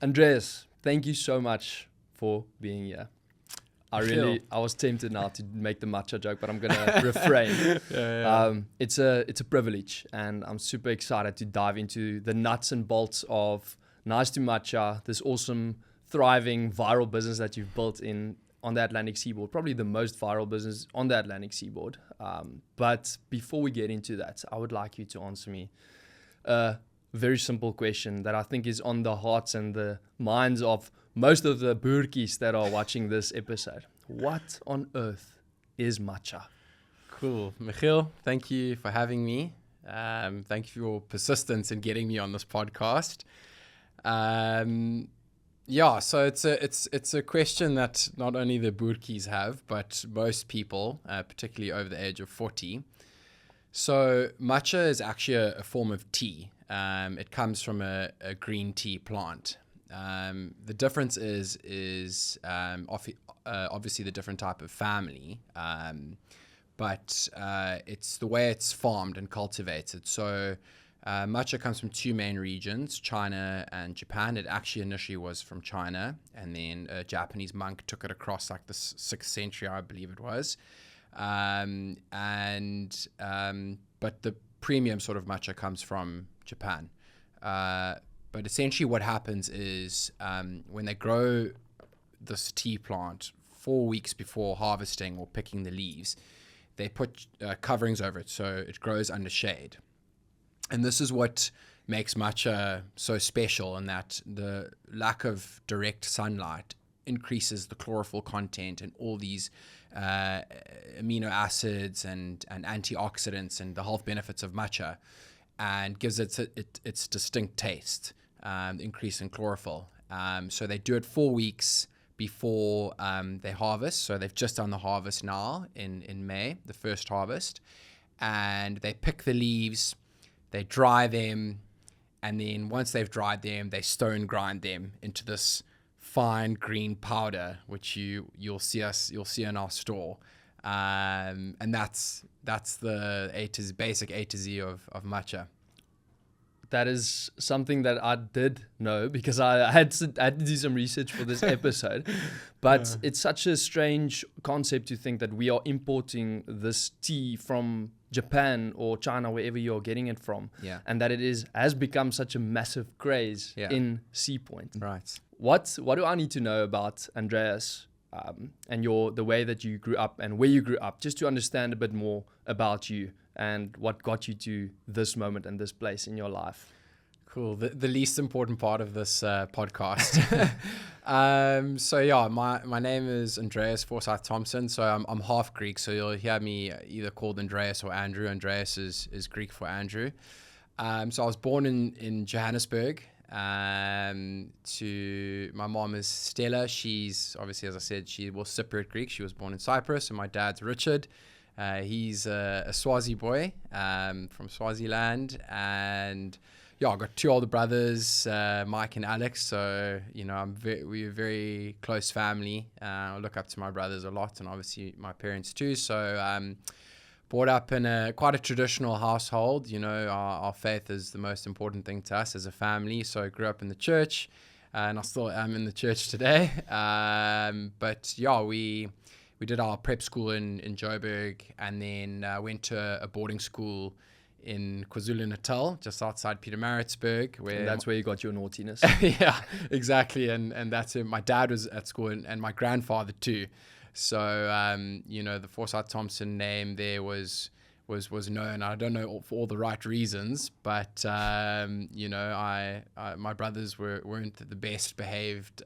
Andreas, thank you so much for being here. I was tempted now to make the matcha joke, but I'm gonna refrain. It's a privilege, and I'm super excited to dive into the nuts and bolts of Nice To Matcha, this awesome, thriving, viral business that you've built on the Atlantic seaboard, probably the most viral business on the Atlantic seaboard. But before we get into that, I would like you to answer me a very simple question that I think is on the hearts and the minds of most of the boertjies that are watching this episode. What on earth is matcha? Cool. Michiel, thank you for having me. Thank you for your persistence in getting me on this podcast. So it's a question that not only the boertjies have, but most people, particularly over the age of 40. So matcha is actually a form of tea. It comes from a green tea plant. The difference is obviously the different type of family, but it's the way it's farmed and cultivated. So matcha comes from two main regions, China and Japan. It actually initially was from China, and then a Japanese monk took it across like the 6th century, I believe it was. But the premium sort of matcha comes from Japan. But essentially what happens is when they grow this tea plant 4 weeks before harvesting or picking the leaves, they put coverings over it so it grows under shade. And this is what makes matcha so special, in that the lack of direct sunlight increases the chlorophyll content and all these amino acids and antioxidants and the health benefits of matcha, and gives it its distinct taste, increase in chlorophyll. So they do it 4 weeks before they harvest. So they've just done the harvest now in May, the first harvest. And they pick the leaves, they dry them, and then once they've dried them, they stone grind them into this fine green powder, which you'll see in our store. And that's the basic A to Z of matcha. That is something that I did know, because I had to do some research for this episode. But It's such a strange concept to think that we are importing this tea from Japan or China, wherever you're getting it from, and that it has become such a massive craze in Sea Point. Right. What do I need to know about Andreas and the way that you grew up and where you grew up, just to understand a bit more about you and what got you to this moment and this place in your life? Cool. The least important part of this podcast. My name is Andreas Forsyth-Thompson. So I'm half Greek. So you'll hear me either called Andreas or Andrew. Andreas is Greek for Andrew. So I was born in Johannesburg. My mom is Stella. She's obviously, as I said, she was Cypriot Greek. She was born in Cyprus. And my dad's Richard. He's a Swazi boy from Swaziland. And I've got two older brothers, Mike and Alex. So, we're a very close family. I look up to my brothers a lot, and obviously my parents too. So, brought up in quite a traditional household. Our faith is the most important thing to us as a family. So I grew up in the church, and I still am in the church today. We did our prep school in Joburg, and then went to a boarding school in KwaZulu-Natal, just outside Pietermaritzburg. And that's where you got your naughtiness. Yeah, exactly. And that's it. My dad was at school, and my grandfather too. So, the Forsyth-Thompson name there was known. I don't know for all the right reasons, but, my brothers weren't the best behaved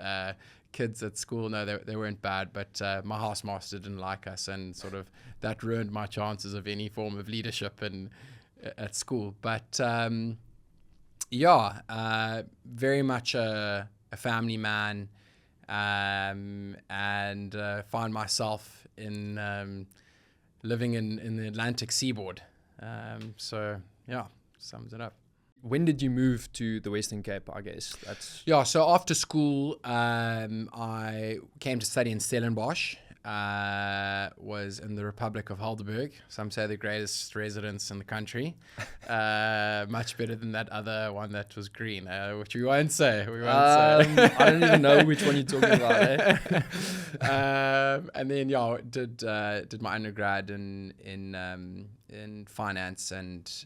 kids at school. No, they weren't bad, but my housemaster didn't like us, and sort of that ruined my chances of any form of leadership at school. But, very much a family man. And find myself in living in the Atlantic seaboard. Sums it up. When did you move to the Western Cape, I guess? So after school, I came to study in Stellenbosch. was in the Republic of Heidelberg. Some say the greatest residence in the country. Much better than that other one that was green, which we won't say. I don't even know which one you're talking about. And then did my undergrad in finance and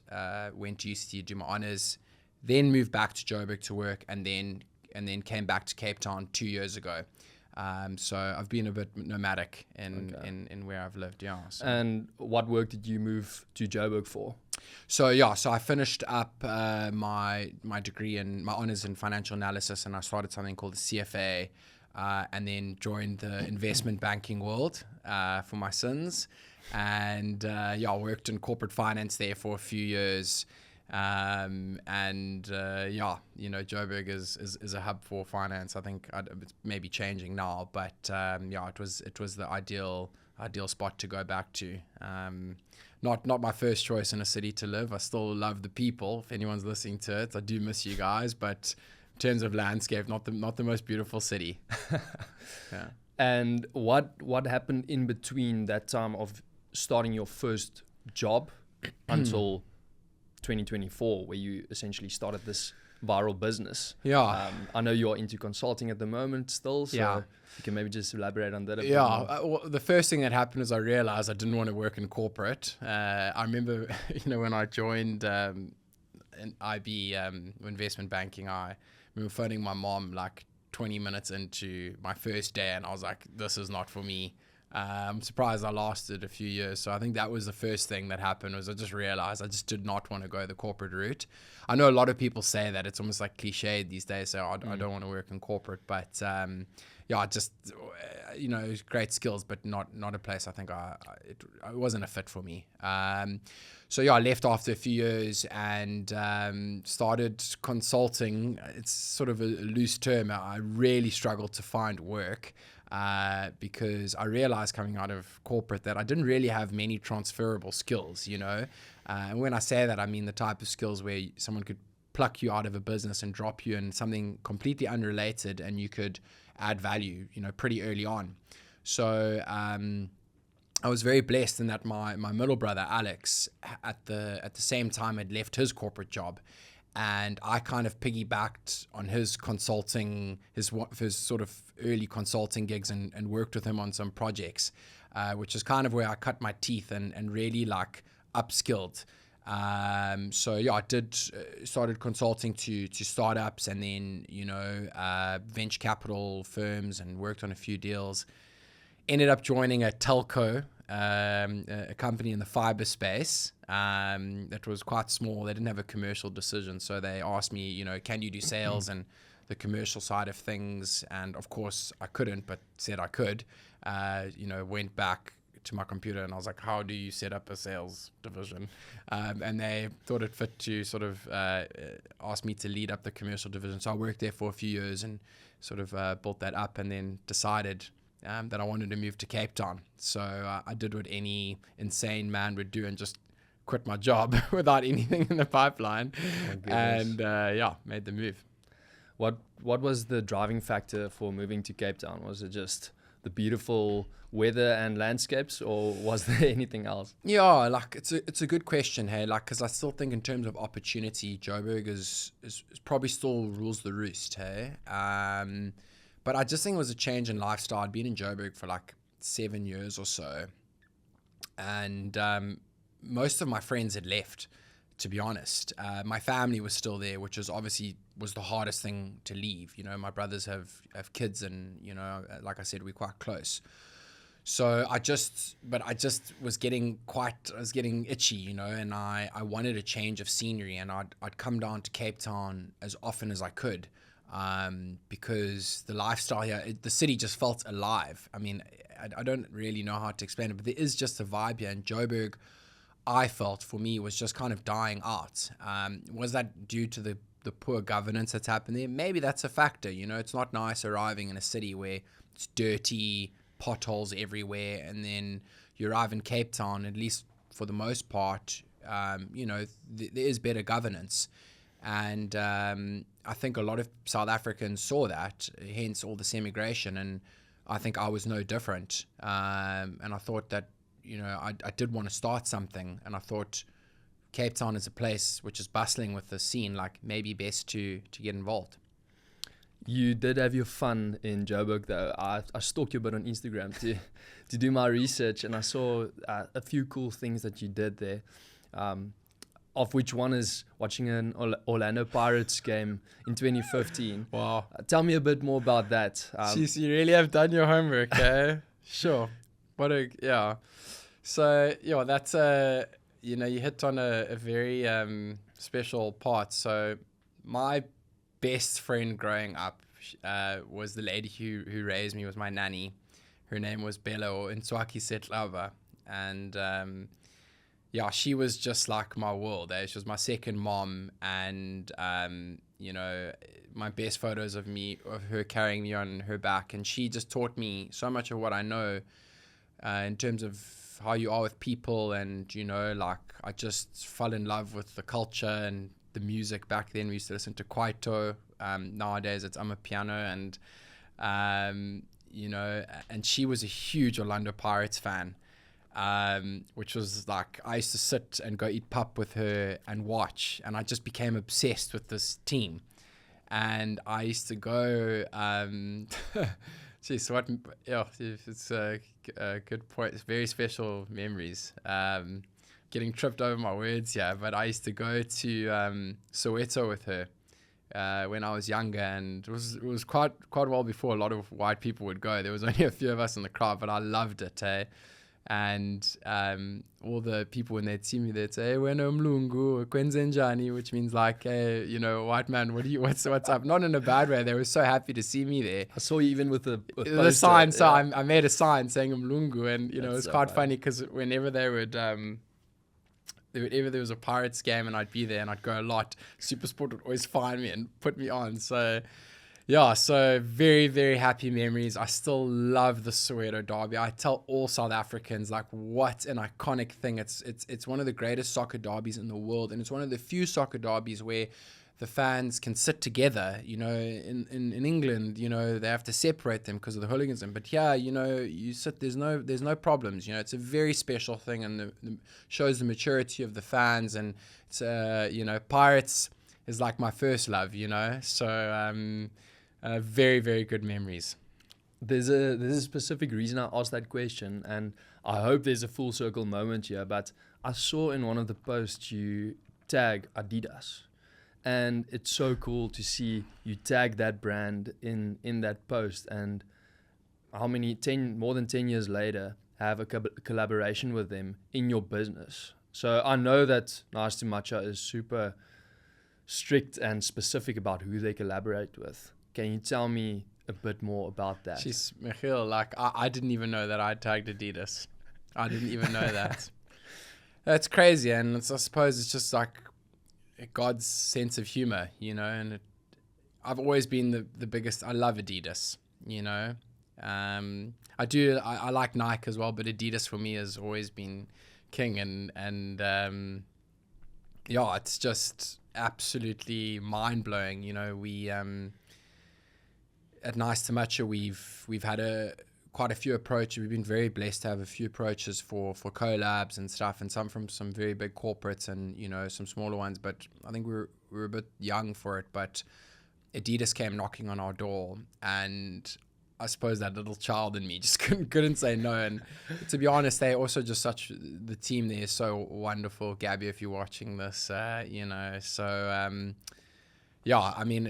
went to UCT to do my honors. Then moved back to Joburg to work, and then came back to Cape Town 2 years ago. So I've been a bit nomadic in where I've lived. Yeah. So. And what work did you move to Joburg for? So I finished up my degree and my honors in financial analysis, and I started something called the CFA, and then joined the investment banking world for my sins, and I worked in corporate finance there for a few years. Joburg is a hub for finance. I think it's maybe changing now, but it was the ideal spot to go back to. Not my first choice in a city to live. I still love the people. If anyone's listening to it, I do miss you guys, but in terms of landscape, not the most beautiful city. Yeah. And what happened in between that time of starting your first job until 2024, where you essentially started this viral business? Yeah. I know you're into consulting at the moment still, so you can maybe just elaborate on that a bit more. Well, the first thing that happened is I realized I didn't want to work in corporate. I remember, when I joined in IB investment banking, I remember phoning my mom like 20 minutes into my first day, and I was like, this is not for me. I'm surprised I lasted a few years. So I think that was the first thing that happened, was I just realized I just did not want to go the corporate route. I know a lot of people say that. It's almost like cliched these days, so I don't want to work in corporate. But great skills, but not a place I think it wasn't a fit for me. I left after a few years and started consulting. It's sort of a loose term. I really struggled to find work. Because I realized coming out of corporate that I didn't really have many transferable skills, and when I say that, I mean the type of skills where someone could pluck you out of a business and drop you in something completely unrelated, and you could add value, pretty early on. So I was very blessed in that my middle brother Alex at the same time had left his corporate job. And I kind of piggybacked on his consulting, his sort of early consulting gigs, and worked with him on some projects, which is kind of where I cut my teeth and really like upskilled. I did started consulting to startups, and then venture capital firms, and worked on a few deals. Ended up joining a telco, a company in the fiber space that was quite small. They didn't have a commercial decision, so they asked me, can you do sales and the commercial side of things? And of course I couldn't, but said I could. Went back to my computer and I was like, how do you set up a sales division? And they thought it fit to sort of ask me to lead up the commercial division. So I worked there for a few years and sort of built that up, and then decided that I wanted to move to Cape Town. So I did what any insane man would do and just quit my job without anything in the pipeline, and made the move. What was the driving factor for moving to Cape Town? Was it just the beautiful weather and landscapes, or was there anything else? Yeah, like it's a good question, hey, like, because I still think in terms of opportunity, Joburg is probably still rules the roost, hey. But I just think it was a change in lifestyle. I'd been in Joburg for like 7 years or so, and most of my friends had left, to be honest. My family was still there, which was obviously was the hardest thing to leave. My brothers have kids, and like I said, we're quite close. So I just was getting itchy, and I wanted a change of scenery, and I'd come down to Cape Town as often as I could. Because the lifestyle here, the city just felt alive. I mean, I don't really know how to explain it, but there is just a vibe here. And Joburg, I felt, for me, was just kind of dying out. Was that due to the poor governance that's happened there? Maybe that's a factor. It's not nice arriving in a city where it's dirty, potholes everywhere, and then you arrive in Cape Town, at least for the most part, there is better governance. And I think a lot of South Africans saw that, hence all this immigration. And I think I was no different. And I thought that, you know, I did want to start something, and I thought Cape Town is a place which is bustling with the scene, like maybe best to get involved. You did have your fun in Joburg, though. I stalked you a bit on Instagram to do my research, and I saw a few cool things that you did there, of which one is watching an Orlando Pirates game in 2015. Wow. Tell me a bit more about that. Jeez, you really have done your homework, eh? Sure. Yeah. So, yeah, that's you know, you hit on a very special part. So my best friend growing up was the lady who raised me, was my nanny. Her name was Bella, or Nswaki Setlava. And yeah, she was just like my world. She was my second mom. And, you know, my best photos of her carrying me on her back. And she just taught me so much of what I know in terms of how you are with people. And, you know, like I just fell in love with the culture and the music. Back then we used to listen to Kwaito. Nowadays it's Amapiano. And, you know, and she was a huge Orlando Pirates fan. Which was like, I used to sit and go eat pup with her and watch, and I just became obsessed with this team. And I used to go, geez, what, yeah, it's a good point. It's very special memories. Getting tripped over my words, yeah, but I used to go to Soweto with her when I was younger, and it was quite a while before a lot of white people would go. There was only a few of us in the crowd, but I loved it, eh? And all the people, when they'd see me, they'd say, "Hey, wena mlungu, kwenzenjani," which means like, "Hey, you know, white man, what's up?" Not in a bad way. They were so happy to see me there. I saw you even with the sign. Yeah. So I made a sign saying mlungu, and you know, it was so quite funny because whenever they would, whenever there was a Pirates game and I'd be there and I'd go a lot, SuperSport would always find me and put me on. So yeah, so very, very happy memories. I still love the Soweto derby. I tell all South Africans, like, what an iconic thing. It's one of the greatest soccer derbies in the world, and it's one of the few soccer derbies where the fans can sit together. You know, in England, you know, they have to separate them because of the hooliganism. But yeah, you know, you sit, there's no problems. You know, it's a very special thing, and the shows the maturity of the fans. And it's you know, Pirates is like my first love. You know, so very, very good memories. There's a specific reason I asked that question, and I hope there's a full circle moment here, but I saw in one of the posts you tag Adidas, and it's so cool to see you tag that brand in that post, and more than 10 years later have a collaboration with them in your business. So I know that Nice To Matcha is super strict and specific about who they collaborate with. Can you tell me a bit more about that? Jeez, Michiel, like I didn't even know that I tagged Adidas. I didn't even know that. That's crazy, and I suppose it's just like God's sense of humor, you know. And I've always been the biggest. I love Adidas, you know. I like Nike as well, but Adidas for me has always been king, and yeah, it's just absolutely mind blowing. You know, we at Nice To Matcha, we've had quite a few approaches. We've been very blessed to have a few approaches for collabs and stuff, and some from some very big corporates and, you know, some smaller ones. But I think we were a bit young for it. But Adidas came knocking on our door, and I suppose that little child in me just couldn't say no. And to be honest, they also just the team there is so wonderful. Gabby, if you're watching this, you know, so yeah, I mean,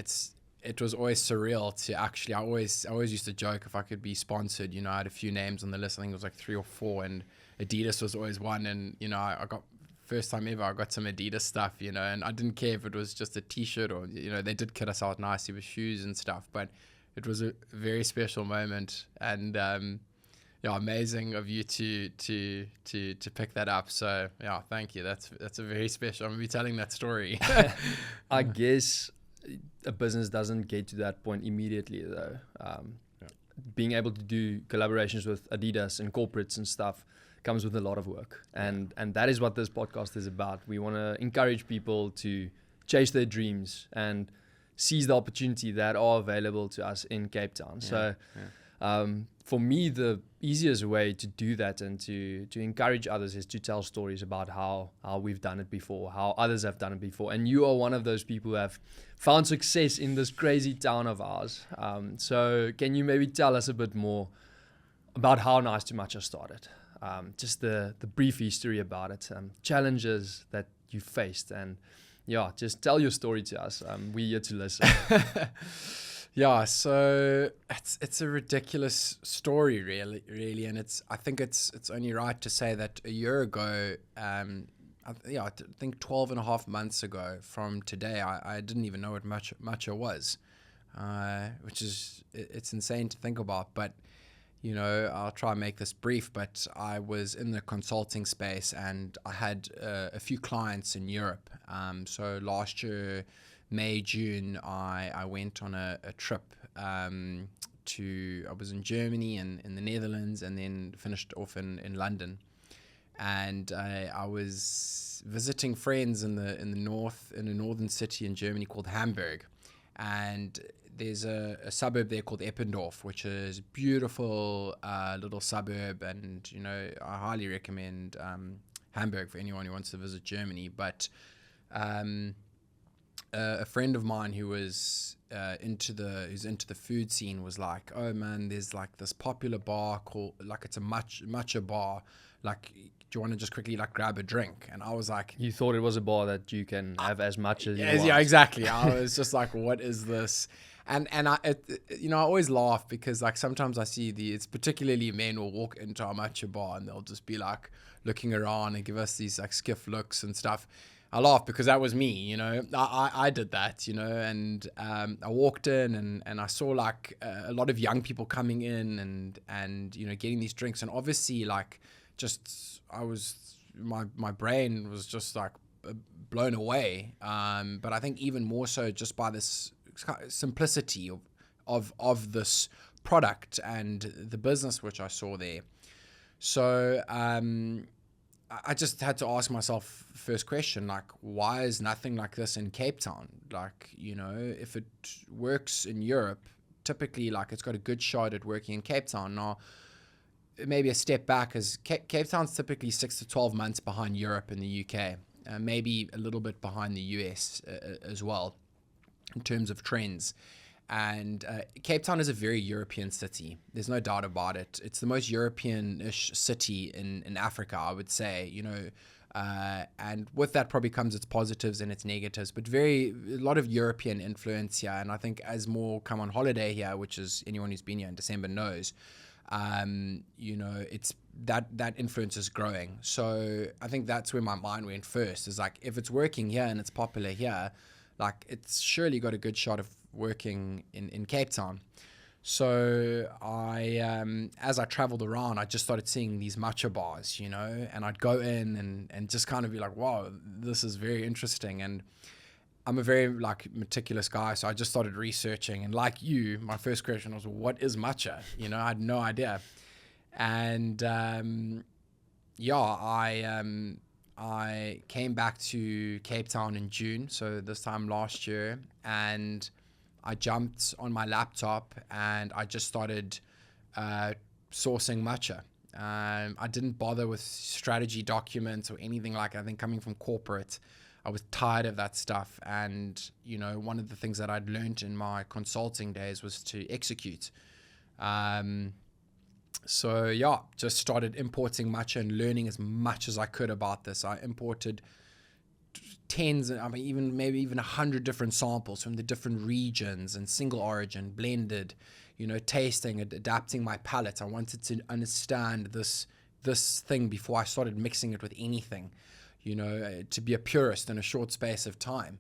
it was always surreal to actually, I always used to joke if I could be sponsored, you know. I had a few names on the list. I think it was like 3 or 4, and Adidas was always one. And, you know, I got, first time ever, I got some Adidas stuff, you know, and I didn't care if it was just a t-shirt or, you know, they did kit us out nicely with shoes and stuff, but it was a very special moment. And yeah, amazing of you to pick that up. So yeah, thank you. That's a very special, I'm gonna be telling that story. I guess a business doesn't get to that point immediately, though. Being able to do collaborations with Adidas and corporates and stuff comes with a lot of work, and that is what this podcast is about. We want to encourage people to chase their dreams and seize the opportunity that are available to us in Cape Town. For me, the easiest way to do that and to encourage others is to tell stories about how we've done it before, how others have done it before. And you are one of those people who have found success in this crazy town of ours. So can you maybe tell us a bit more about how Nice To Matcha started? Just the brief history about it, challenges that you faced, and just tell your story to us. We're here to listen. Yeah, so it's a ridiculous story, really, and I think it's only right to say that a year ago, I think 12 and a half months ago from today, I didn't even know what matcha was, which is, it's insane to think about, but I'll try and make this brief, but I was in the consulting space and I had a few clients in Europe. So last year, May, June, I went on a trip I was in Germany and in the Netherlands, and then finished off in London. And I was visiting friends in the north, in a northern city in Germany called Hamburg. And there's a suburb there called Eppendorf, which is a beautiful little suburb, and I highly recommend Hamburg for anyone who wants to visit Germany. But a friend of mine who was into the food scene was like, oh man, there's like this popular bar called, like, it's a matcha bar, like, do you want to just quickly like grab a drink? And I was like, you thought it was a bar that you can have as much as you want. Yeah, exactly. I was just like, what is this? And I always laugh because, like, sometimes I see it's particularly men will walk into a matcha bar and they'll just be like looking around and give us these like skiff looks and stuff. I laugh because that was me, I did that, and I walked in and I saw like a lot of young people coming in and getting these drinks, and obviously like my brain was just like blown away. But I think even more so just by this simplicity of this product and the business which I saw there. So I just had to ask myself first question, like, why is nothing like this in Cape Town? Like, if it works in Europe, typically like it's got a good shot at working in Cape Town. Now, maybe a step back, is Cape Town's typically 6 to 12 months behind Europe and the UK, maybe a little bit behind the US as well in terms of trends. And Cape Town is a very European city. There's no doubt about it. It's the most European-ish city in Africa, I would say, and with that probably comes its positives and its negatives, but a lot of European influence here. And I think as more come on holiday here, which is anyone who's been here in December knows, it's that influence is growing. So I think that's where my mind went first, is like, if it's working here and it's popular here, like, it's surely got a good shot of working in Cape Town. So as I traveled around, I just started seeing these matcha bars, and I'd go in and just kind of be like, wow, this is very interesting. And I'm a very like meticulous guy, so I just started researching. And like you, my first question was, what is matcha? I had no idea. And I came back to Cape Town in June, so this time last year, and I jumped on my laptop and I just started sourcing matcha. I didn't bother with strategy documents or anything like that. I think coming from corporate, I was tired of that stuff. And, one of the things that I'd learned in my consulting days was to execute. Just started importing matcha and learning as much as I could about this. I imported tens, maybe even 100 different samples from the different regions and single origin, blended, tasting, adapting my palate. I wanted to understand this thing before I started mixing it with anything, to be a purist in a short space of time.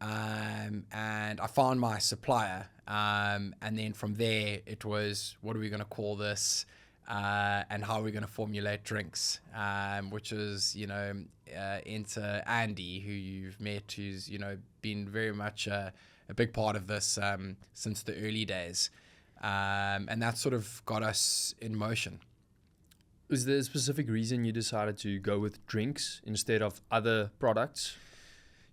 And I found my supplier, and then from there it was, what are we going to call this, and how are we going to formulate drinks, which is into Andy, who you've met, who's been very much a big part of this since the early days, and that sort of got us in motion. Was there a specific reason you decided to go with drinks instead of other products?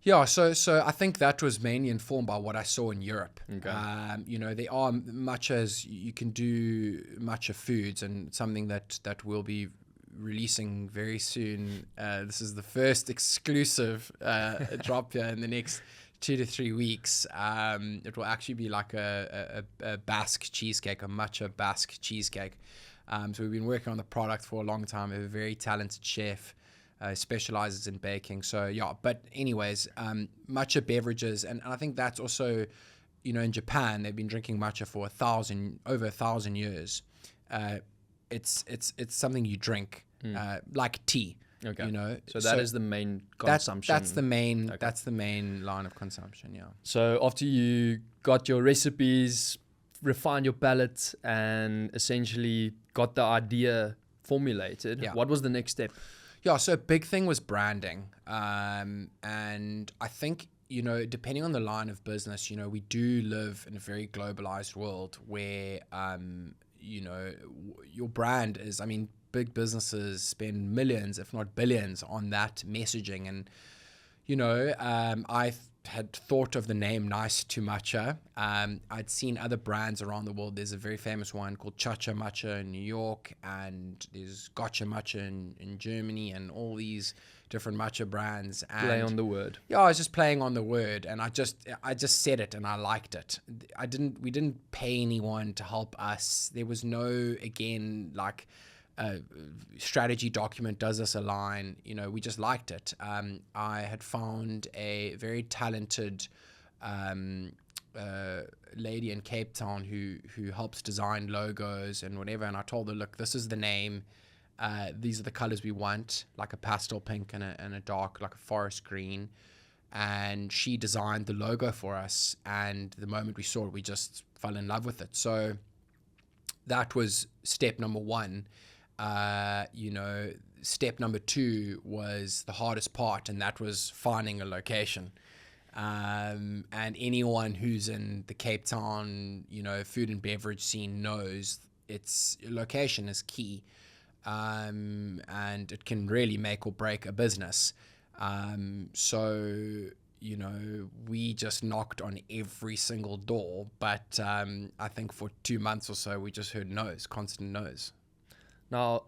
Yeah, so I think that was mainly informed by what I saw in Europe. Okay. There are matchas, you can do matcha foods, and something that we'll be releasing very soon. This is the first exclusive drop here in the next 2 to 3 weeks. It will actually be like a Basque cheesecake, a matcha Basque cheesecake. So we've been working on the product for a long time. We have a very talented chef. Specializes in baking. So yeah, but anyways, matcha beverages, and I think that's also, in Japan they've been drinking matcha for over 1,000 years. It's something you drink like tea. Okay. So that is the main consumption. That's the main. Okay. That's the main line of consumption. Yeah. So after you got your recipes, refined your palate, and essentially got the idea formulated, what was the next step? Yeah, so a big thing was branding. And I think, depending on the line of business, we do live in a very globalized world where, your brand is, big businesses spend millions, if not billions, on that messaging. And, I had thought of the name Nice To Matcha. I'd seen other brands around the world. There's a very famous one called Chacha Matcha in New York, and there's Gotcha Matcha in Germany, and all these different matcha brands. And play on the word. Yeah, I was just playing on the word, and I just said it, and I liked it. We didn't pay anyone to help us. There was no, again, strategy document, does this align? We just liked it. I had found a very talented lady in Cape Town who helps design logos and whatever, and I told her, look, this is the name, these are the colors we want, like a pastel pink and a dark, like a forest green, and she designed the logo for us, and the moment we saw it, we just fell in love with it. So that was step number one. Step number two was the hardest part, and that was finding a location. And anyone who's in the Cape Town, food and beverage scene knows location is key. And it can really make or break a business. So we just knocked on every single door, but I think for 2 months or so, we just heard no's, constant no's. Now,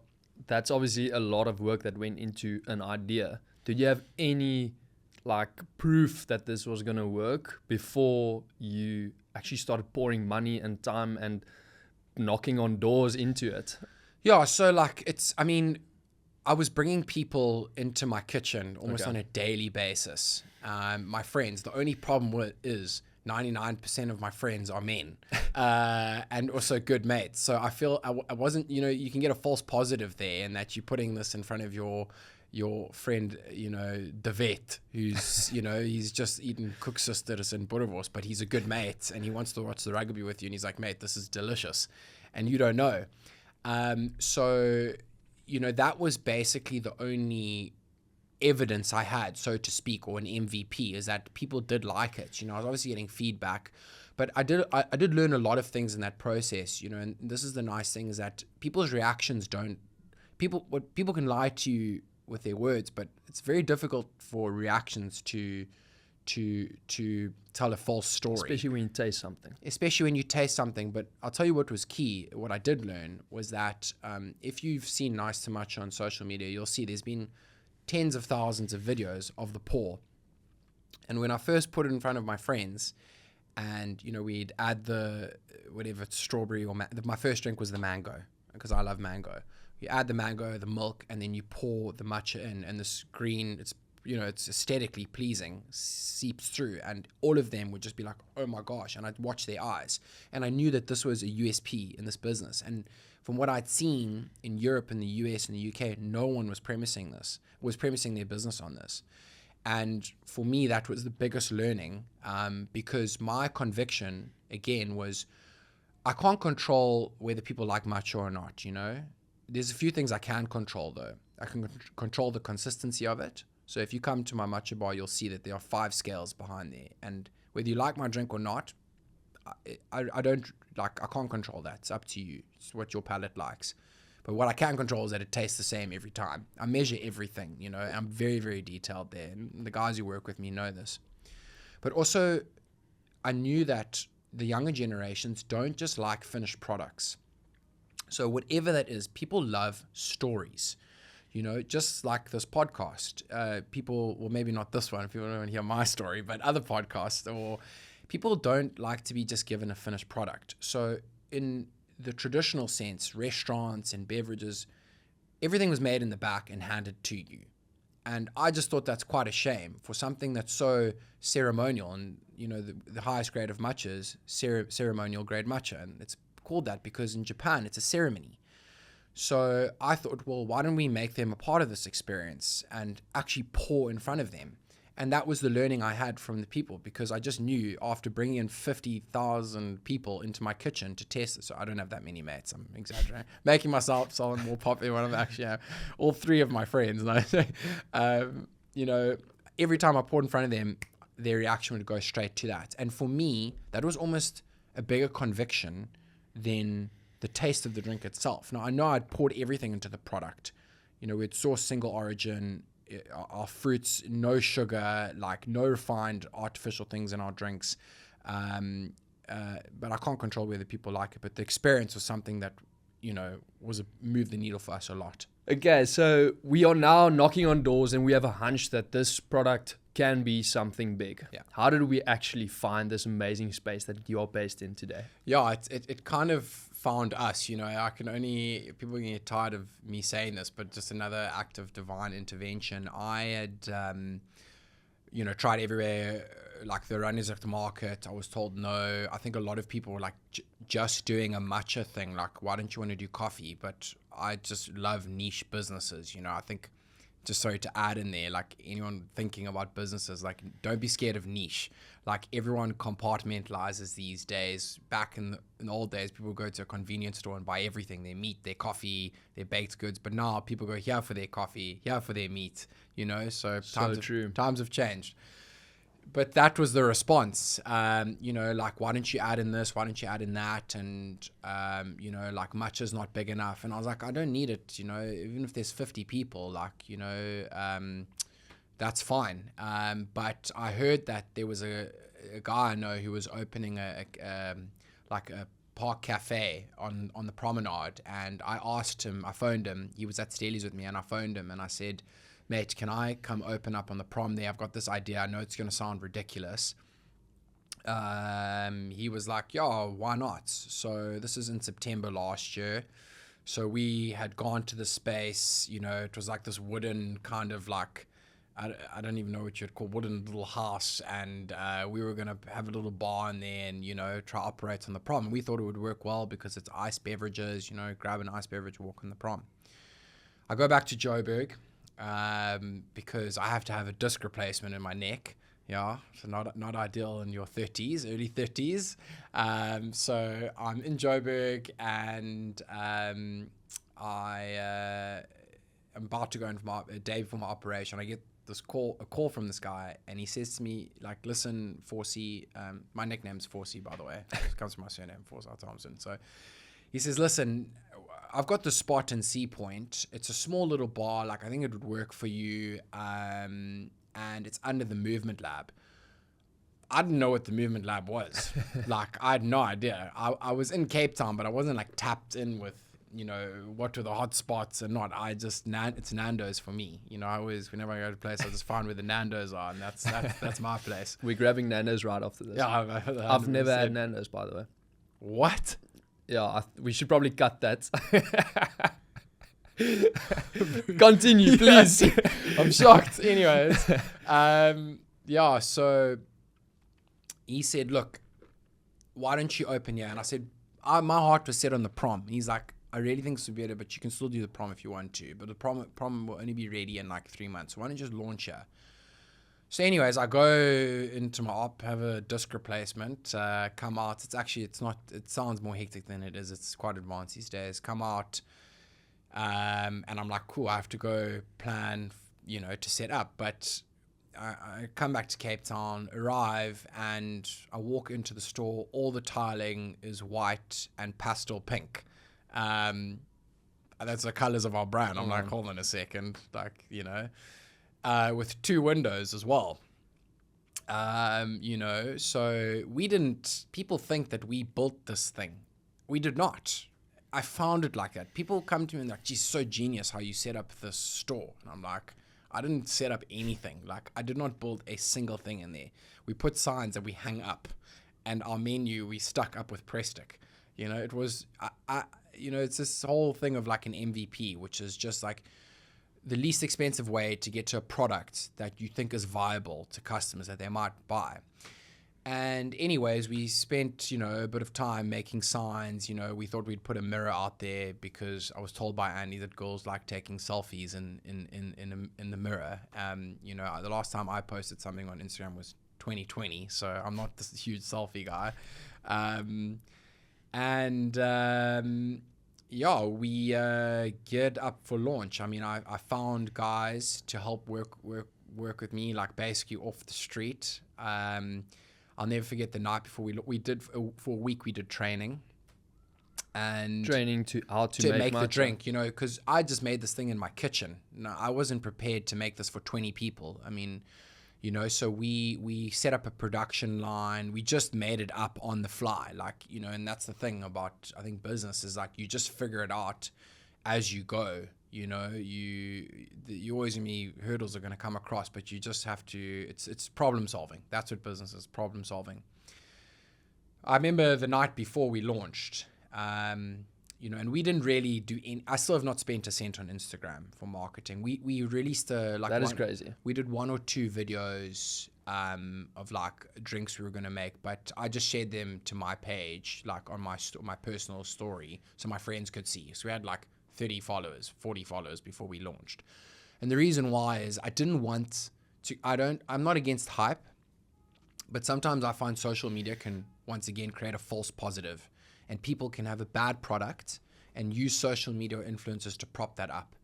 that's obviously a lot of work that went into an idea. Did you have any proof that this was going to work before you actually started pouring money and time and knocking on doors into it? Yeah, so I was bringing people into my kitchen almost on a daily basis. My friends, the only problem is 99% of my friends are men, and also good mates. So I feel I wasn't, you can get a false positive there, in that you're putting this in front of your friend, the vet, who's, he's just eaten koeksisters and boerewors, but he's a good mate and he wants to watch the rugby with you, and he's like, mate, this is delicious, and you don't know. So, that was basically the only evidence I had, so to speak, or an MVP, is that people did like it. I was obviously getting feedback, but I did learn a lot of things in that process, and this is the nice thing, is that people's reactions people can lie to you with their words, but it's very difficult for reactions to tell a false story. Especially when you taste something. But I'll tell you what was key. What I did learn was that if you've seen Nice To Matcha on social media, you'll see there's been tens of thousands of videos of the pour. And when I first put it in front of my friends, and we'd add the whatever strawberry or my first drink was the mango, because I love mango. You add the mango, the milk, and then you pour the matcha in, and this green, it's aesthetically pleasing, seeps through, and all of them would just be like, oh my gosh, and I'd watch their eyes, and I knew that this was a USP in this business. And from what I'd seen in Europe and the US and the UK, no one was premising their business on this. And for me, that was the biggest learning, because my conviction, again, was I can't control whether people like matcha or not, There's a few things I can control, though. I can control the consistency of it. So if you come to my matcha bar, you'll see that there are 5 scales behind there. And whether you like my drink or not, I can't control that. It's up to you. It's what your palate likes. But what I can control is that it tastes the same every time. I measure everything, you know. I'm very, very detailed there. And the guys who work with me know this. But also, I knew that the younger generations don't just like finished products. So whatever that is, people love stories. You know, just like this podcast, people, well, maybe not this one if you want to hear my story, but other podcasts, or people don't like to be just given a finished product. So in the traditional sense, restaurants and beverages, everything was made in the back and handed to you. And I just thought that's quite a shame for something that's so ceremonial. And, you know, the highest grade of matcha is ceremonial grade matcha. And it's called that because in Japan, it's a ceremony. So I thought, well, why don't we make them a part of this experience and actually pour in front of them? And that was the learning I had from the people, because I just knew after bringing in 50,000 people into my kitchen to test it. So I don't have that many mates. I'm exaggerating. Making myself sound more popular when I'm actually have all three of my friends. You know, every time I poured in front of them, their reaction would go straight to that. And for me, that was almost a bigger conviction than the taste of the drink itself. Now, I know I'd poured everything into the product. You know, we'd sourced single origin, our fruits, no sugar, like no refined artificial things in our drinks. But I can't control whether people like it. But the experience was something that, you know, moved the needle for us a lot. Okay, so we are now knocking on doors and we have a hunch that this product can be something big. Yeah. How did we actually find this amazing space that you're based in today? Yeah, it kind of found us, you know. People can get tired of me saying this, but just another act of divine intervention. I had, you know, tried everywhere, like the runners of the market. I was told no. I think a lot of people were like, just doing a matcha thing, like, why don't you want to do coffee? But I just love niche businesses, you know. I think, just sorry to add in there, like anyone thinking about businesses, like don't be scared of niche. Like everyone compartmentalizes these days. Back in the old days, people go to a convenience store and buy everything, their meat, their coffee, their baked goods. But now people go here for their coffee, here for their meat, you know. So times have changed. But that was the response, you know, like, why don't you add in this? Why don't you add in that? And, you know, like, matcha's not big enough. And I was like, I don't need it, you know, even if there's 50 people, like, you know, that's fine. But I heard that there was a guy I know who was opening a park cafe on the promenade. And I phoned him. He was at Steely's with me, and I phoned him and I said, mate, can I come open up on the prom there? I've got this idea. I know it's going to sound ridiculous. He was like, yeah, why not? So this is in September last year. So we had gone to the space, you know, it was like this wooden kind of like, I don't even know what you'd call, wooden little house. And we were going to have a little bar in there and, you know, try operate on the prom. And we thought it would work well because it's ice beverages, you know, grab an ice beverage, walk on the prom. I go back to Joburg. Because I have to have a disc replacement in my neck. Yeah, so not ideal in your 30s, early 30s. So I'm in Joburg and I'm about to go in for a day before my operation. I get a call from this guy, and he says to me, like, listen, Forsy, my nickname's Forsy, by the way. It comes from my surname, Forsyth-Thompson. So he says, listen, I've got the spot in Sea Point. It's a small little bar. Like, I think it would work for you. And it's under the Movement Lab. I didn't know what the Movement Lab was. Like, I had no idea. I was in Cape Town, but I wasn't like tapped in with, you know, what were the hot spots and not. It's Nando's for me. You know, I always, whenever I go to a place, I just find where the Nando's are, and that's my place. We're grabbing Nando's right after this. Yeah, I've never had Nando's, by the way. What? Yeah, we should probably cut that. Continue, please. I'm shocked. Anyways, yeah, so he said, look, why don't you open here? And I said, my heart was set on the prom. And he's like, I really think this would be better, but you can still do the prom if you want to. But the prom will only be ready in like 3 months. So why don't you just launch here? So anyways, I go into my op, have a disc replacement, come out. It sounds more hectic than it is. It's quite advanced these days. Come out, and I'm like, cool, I have to go plan, you know, to set up. But I come back to Cape Town, arrive, and I walk into the store. All the tiling is white and pastel pink. that's the colors of our brand. I'm like, hold on a second, like, you know, with 2 windows as well. You know, so people think that we built this thing. We did not. I found it like that. People come to me and they're like, geez, so genius how you set up this store. And I'm like, I didn't set up anything. Like, I did not build a single thing in there. We put signs that we hung up, and our menu we stuck up with press stick. You know, it was, you know, it's this whole thing of like an MVP, which is just like the least expensive way to get to a product that you think is viable to customers that they might buy. And anyways, we spent, you know, a bit of time making signs. You know, we thought we'd put a mirror out there because I was told by Andy that girls like taking selfies in the mirror. You know, the last time I posted something on Instagram was 2020, so I'm not this huge selfie guy. Yeah, we geared up for launch. I mean, I found guys to help work with me, like basically off the street. I'll never forget the night before we did for a week. We did training to how to make the drink. You know, because I just made this thing in my kitchen. No, I wasn't prepared to make this for 20 people. I mean, you know, so we set up a production line. We just made it up on the fly, like, you know, and that's the thing about, I think, business is like you just figure it out as you go. You know, you always gonna be hurdles are gonna come across, but you just have to. It's problem solving. That's what business is, problem solving. I remember the night before we launched, you know, and we didn't really do any. I still have not spent a cent on Instagram for marketing. We released that is crazy. We did 1 or 2 videos of like drinks we were gonna make, but I just shared them to my page, like on my personal story, so my friends could see. So we had like 30 followers, 40 followers before we launched. And the reason why is I didn't want to, I'm not against hype, but sometimes I find social media can once again create a false positive, and people can have a bad product and use social media influencers to prop that up.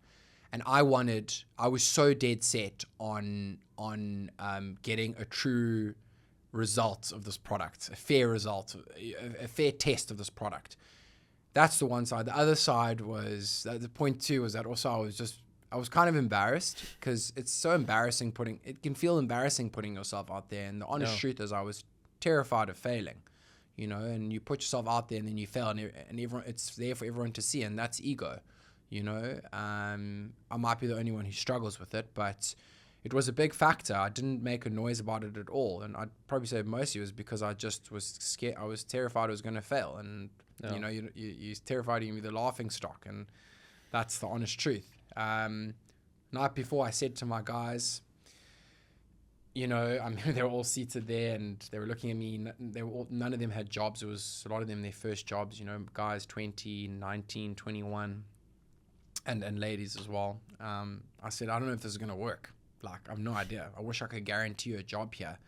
And I was so dead set on getting a true result of this product, a fair result, a fair test of this product. That's the one side. The other side was, the point 2 was that also I was kind of embarrassed, because it's so embarrassing it can feel embarrassing putting yourself out there. And the honest truth is I was terrified of failing, you know, and you put yourself out there and then you fail, and everyone, it's there for everyone to see, and that's ego, you know. I might be the only one who struggles with it, but it was a big factor. I didn't make a noise about it at all. And I'd probably say mostly it was because I just was scared. I was terrified I was going to fail. And, you know, you're terrified you're going to be the laughing stock. And that's the honest truth. Night before, I said to my guys, you know, I mean, they were all seated there and they were looking at me. None of them had jobs. It was a lot of them their first jobs, you know, guys 20, 19, 21, and ladies as well. I said, I don't know if this is going to work. Like, I have no idea. I wish I could guarantee you a job here.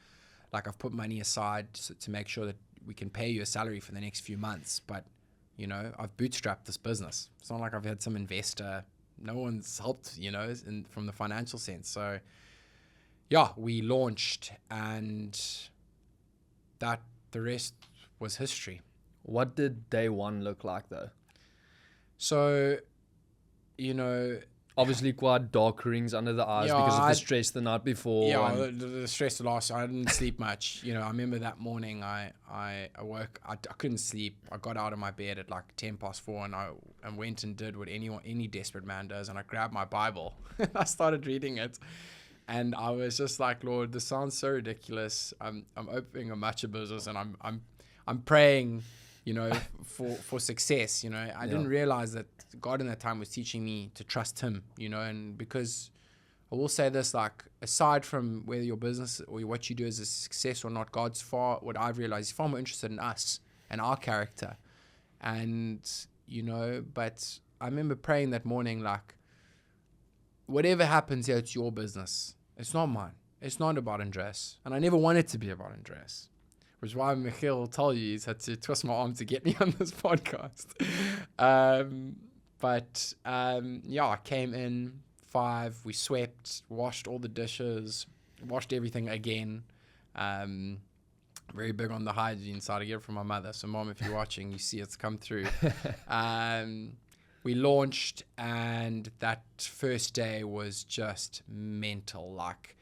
Like, I've put money aside to make sure that we can pay you a salary for the next few months. But, you know, I've bootstrapped this business. It's not like I've had some investor. No one's helped, you know, from the financial sense. So, yeah, we launched, and the rest was history. What did day 1 look like, though? So, you know, obviously quite dark rings under the eyes because of the stress the night before. Yeah, the stress the last. I didn't sleep much. You know, I remember that morning I woke. I couldn't sleep. I got out of my bed at like 4:10, and I went and did what any desperate man does, and I grabbed my Bible. I started reading it, and I was just like, Lord, this sounds so ridiculous. I'm opening a matcha business, and I'm praying, you know, for success. You know, I didn't realize that God in that time was teaching me to trust Him, you know. And because I will say this, like, aside from whether your business or what you do is a success or not, what I've realized, He's far more interested in us and our character. And, you know, but I remember praying that morning, like, whatever happens here, it's your business. It's not mine. It's not about Andreas. And I never wanted to be about Andreas. Which is why Michiel will tell you he's had to twist my arm to get me on this podcast. Yeah, I came in 5, we swept, washed all the dishes, washed everything again. Very big on the hygiene side. I get it from my mother. So, Mom, if you're watching, you see it's come through. we launched, and that first day was just mental. Like,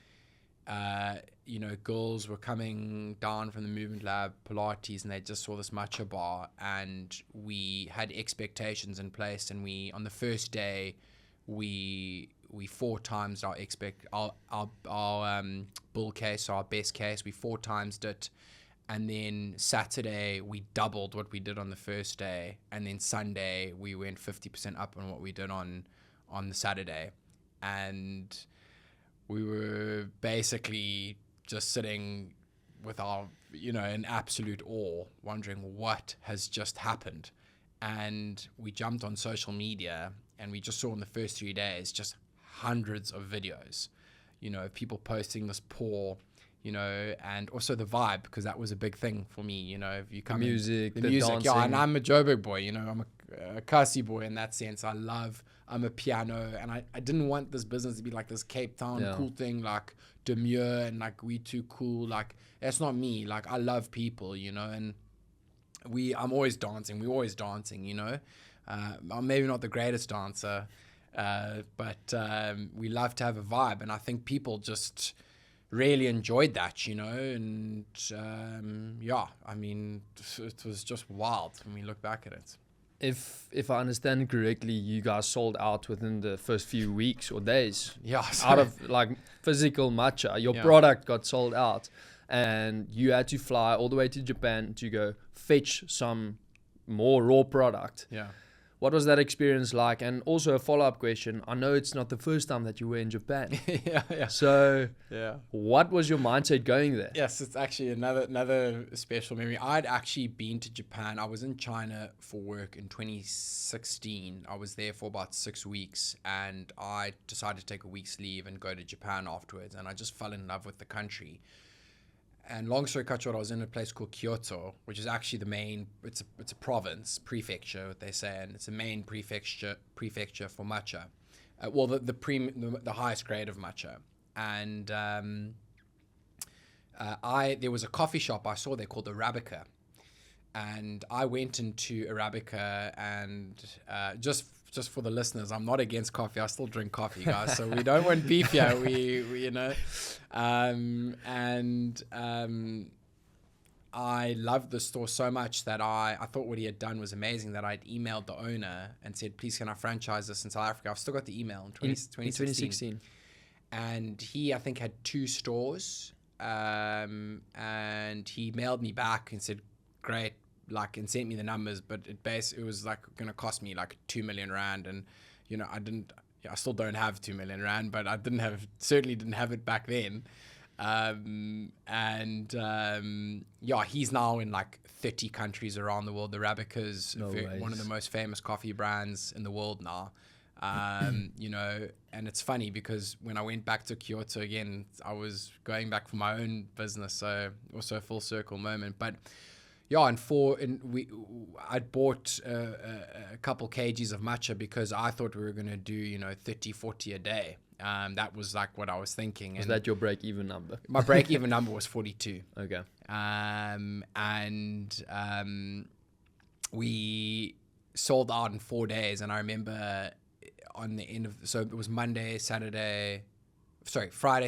girls were coming down from the movement lab, Pilates, and they just saw this matcha bar, and we had expectations in place. And on the first day, we 4 times our bull case, our best case. We 4 times it. And then Saturday, we doubled what we did on the first day. And then Sunday, we went 50% up on what we did on the Saturday. And we were basically just sitting with our, in absolute awe, wondering what has just happened. And we jumped on social media, and we just saw in the first 3 days just hundreds of videos, people posting this pour, and also the vibe, because that was a big thing for me. If you come the music, dancing. Yeah, and I'm a Joburg boy, I'm a Kasi boy in that sense. I'm a piano, and I didn't want this business to be like this Cape Town cool thing, like demure and like we too cool. Like, that's not me. Like, I love people, and I'm always dancing. We're always dancing, I'm maybe not the greatest dancer, but we love to have a vibe, and I think people just really enjoyed that, and it was just wild when we look back at it. If I understand it correctly, you guys sold out within the first few weeks or days. Yeah. Out of like physical matcha, your product got sold out, and you had to fly all the way to Japan to go fetch some more raw product. Yeah. What was that experience like? And also a follow-up question. I know it's not the first time that you were in Japan. Yeah. So what was your mindset going there? Yes, it's actually another special memory. I'd actually been to Japan. I was in China for work in 2016. I was there for about 6 weeks, and I decided to take a week's leave and go to Japan afterwards. And I just fell in love with the country. And long story cut short, I was in a place called Kyoto, which is actually it's a province, prefecture, what they say, and it's a main prefecture for matcha. The highest grade of matcha. And there was a coffee shop I saw there called Arabica. And I went into Arabica, and just for the listeners, I'm not against coffee. I still drink coffee, guys. So we don't want beef here. I loved the store so much that I thought what he had done was amazing, that I'd emailed the owner and said, please, can I franchise this in South Africa? I've still got the email in 2016. And he, I think, had 2 stores. And he mailed me back and said, great, and sent me the numbers, but it was like going to cost me like 2 million rand. And, I still don't have 2 million rand, but I certainly didn't have it back then. He's now in like 30 countries around the world. The Arabica's one of the most famous coffee brands in the world now. And it's funny because when I went back to Kyoto again, I was going back for my own business. So also a full circle moment, but I'd bought a couple kgs of matcha because I thought we were going to do, 30, 40 a day. That was like what I was thinking. Was that your break-even number? My break-even number was 42. Okay. We sold out in 4 days. And I remember on the end so it was Friday,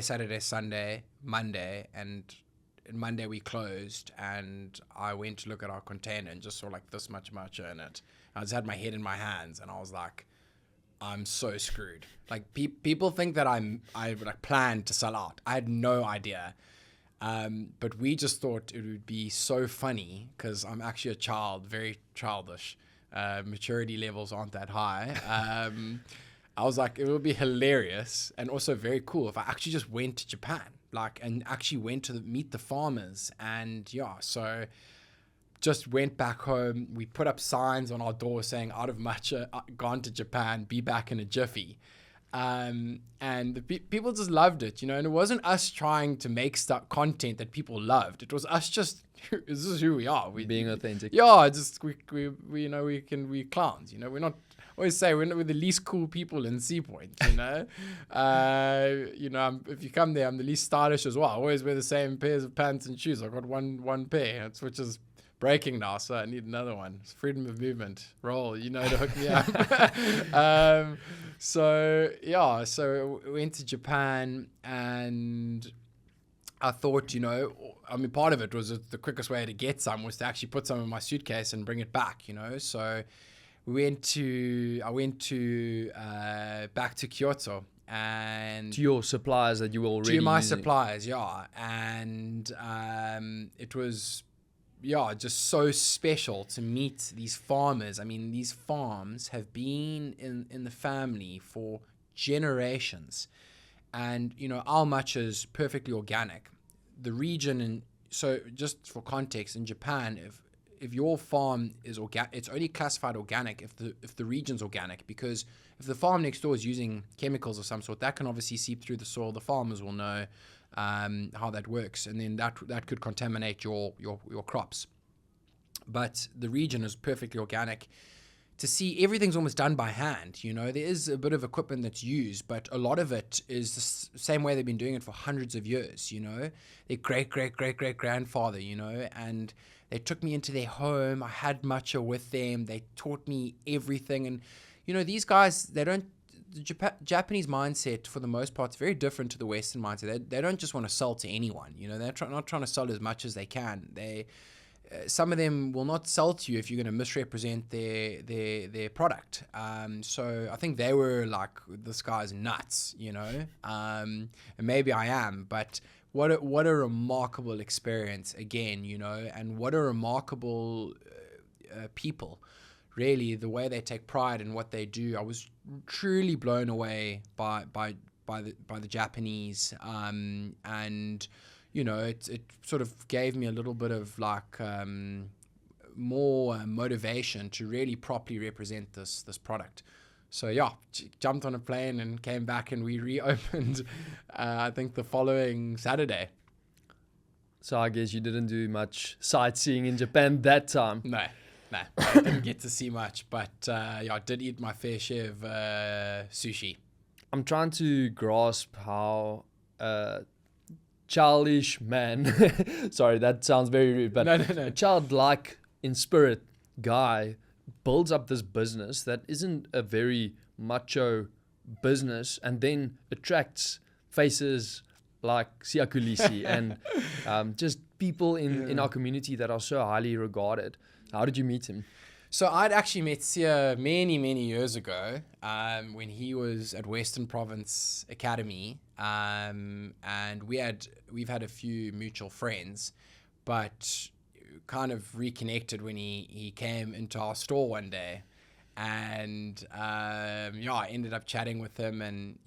Saturday, Sunday, Monday. And Monday we closed, and I went to look at our container and just saw like this much matcha in it. I just had my head in my hands, and I was like, I'm so screwed. Like people think that I like planned to sell out. I had no idea. But we just thought it would be so funny because I'm actually a child, very childish. Maturity levels aren't that high. I was like, it would be hilarious and also very cool if I actually just went to Japan, and actually went to meet the farmers. And so just went back home. We put up signs on our door saying out of matcha, gone to Japan, be back in a jiffy. And the people just loved it, and it wasn't us trying to make content that people loved. It was us just, this is who we are. Being authentic. Yeah, just we clowns, we're not, I always say we're the least cool people in Sea Point, if you come there, I'm the least stylish as well. I always wear the same pairs of pants and shoes. I've got one pair, which is breaking now, so I need another one. It's freedom of movement. Roll, to hook me up. So we went to Japan, and I thought, part of it was the quickest way to get some was to actually put some in my suitcase and bring it back, So I went to back to Kyoto, and to your suppliers that you were already to my using. suppliers, yeah. And it was just so special to meet these farmers. I mean, these farms have been in the family for generations, and our matcha is perfectly organic. The region, and so just for context, in Japan, if your farm is organic, it's only classified organic if the region's organic, because if the farm next door is using chemicals of some sort, that can obviously seep through the soil. The farmers will know how that works, and then that could contaminate your crops. But the region is perfectly organic. To see, everything's almost done by hand. There is a bit of equipment that's used, but a lot of it is the same way they've been doing it for hundreds of years. Their great grandfather, and they took me into their home. I had matcha with them. They taught me everything. And, these guys, the Japanese mindset, for the most part, is very different to the Western mindset. They don't just want to sell to anyone. They're not trying to sell as much as they can. Some of them will not sell to you if you're going to misrepresent their product. So I think they were like, this guy's nuts, and maybe I am, but what a remarkable experience again, and what a remarkable people. Really, the way they take pride in what they do. I was truly blown away by the Japanese, and it sort of gave me a little bit of more motivation to really properly represent this product. So jumped on a plane and came back, and we reopened I think the following Saturday. So I guess you didn't do much sightseeing in Japan that time. No, I didn't get to see much, but I did eat my fair share of sushi. I'm trying to grasp how childish man sorry, that sounds very rude, but no. A childlike in spirit guy builds up this business that isn't a very macho business, and then attracts faces like Siya Kolisi and just people in our community that are so highly regarded. How did you meet him? So I'd actually met Siya many years ago when he was at Western Province Academy, and we've had a few mutual friends, but kind of reconnected when he came into our store one day, and I ended up chatting with him, and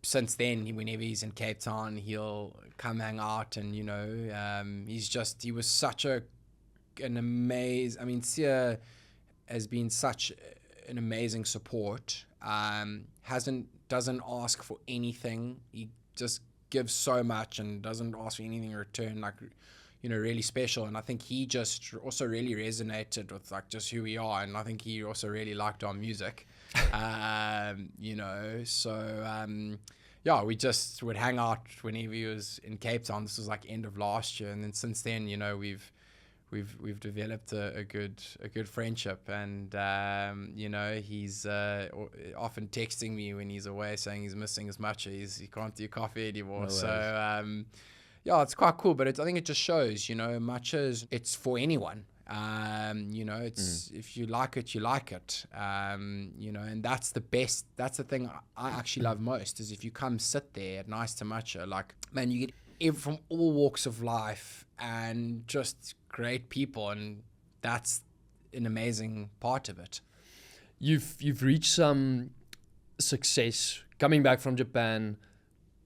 since then, whenever he's in Cape Town, he'll come hang out, and he was such an amazing. I mean, Siya has been such an amazing support. Doesn't ask for anything. He just gives so much and doesn't ask for anything in return. Really special. And I think he just also really resonated with just who we are, and I think he also really liked our music. We just would hang out whenever he was in Cape Town. This was end of last year, and then since then, we've developed a good friendship, and he's often texting me when he's away saying he's missing his matcha. He can't do coffee anymore. No So it's quite cool, but I think it just shows, matcha it's for anyone. It's if you like it, you like it. And that's the best. That's the thing I actually love most, is if you come sit there at Nice To Matcha, man, you get from all walks of life and just great people, and that's an amazing part of it. You've reached some success coming back from Japan,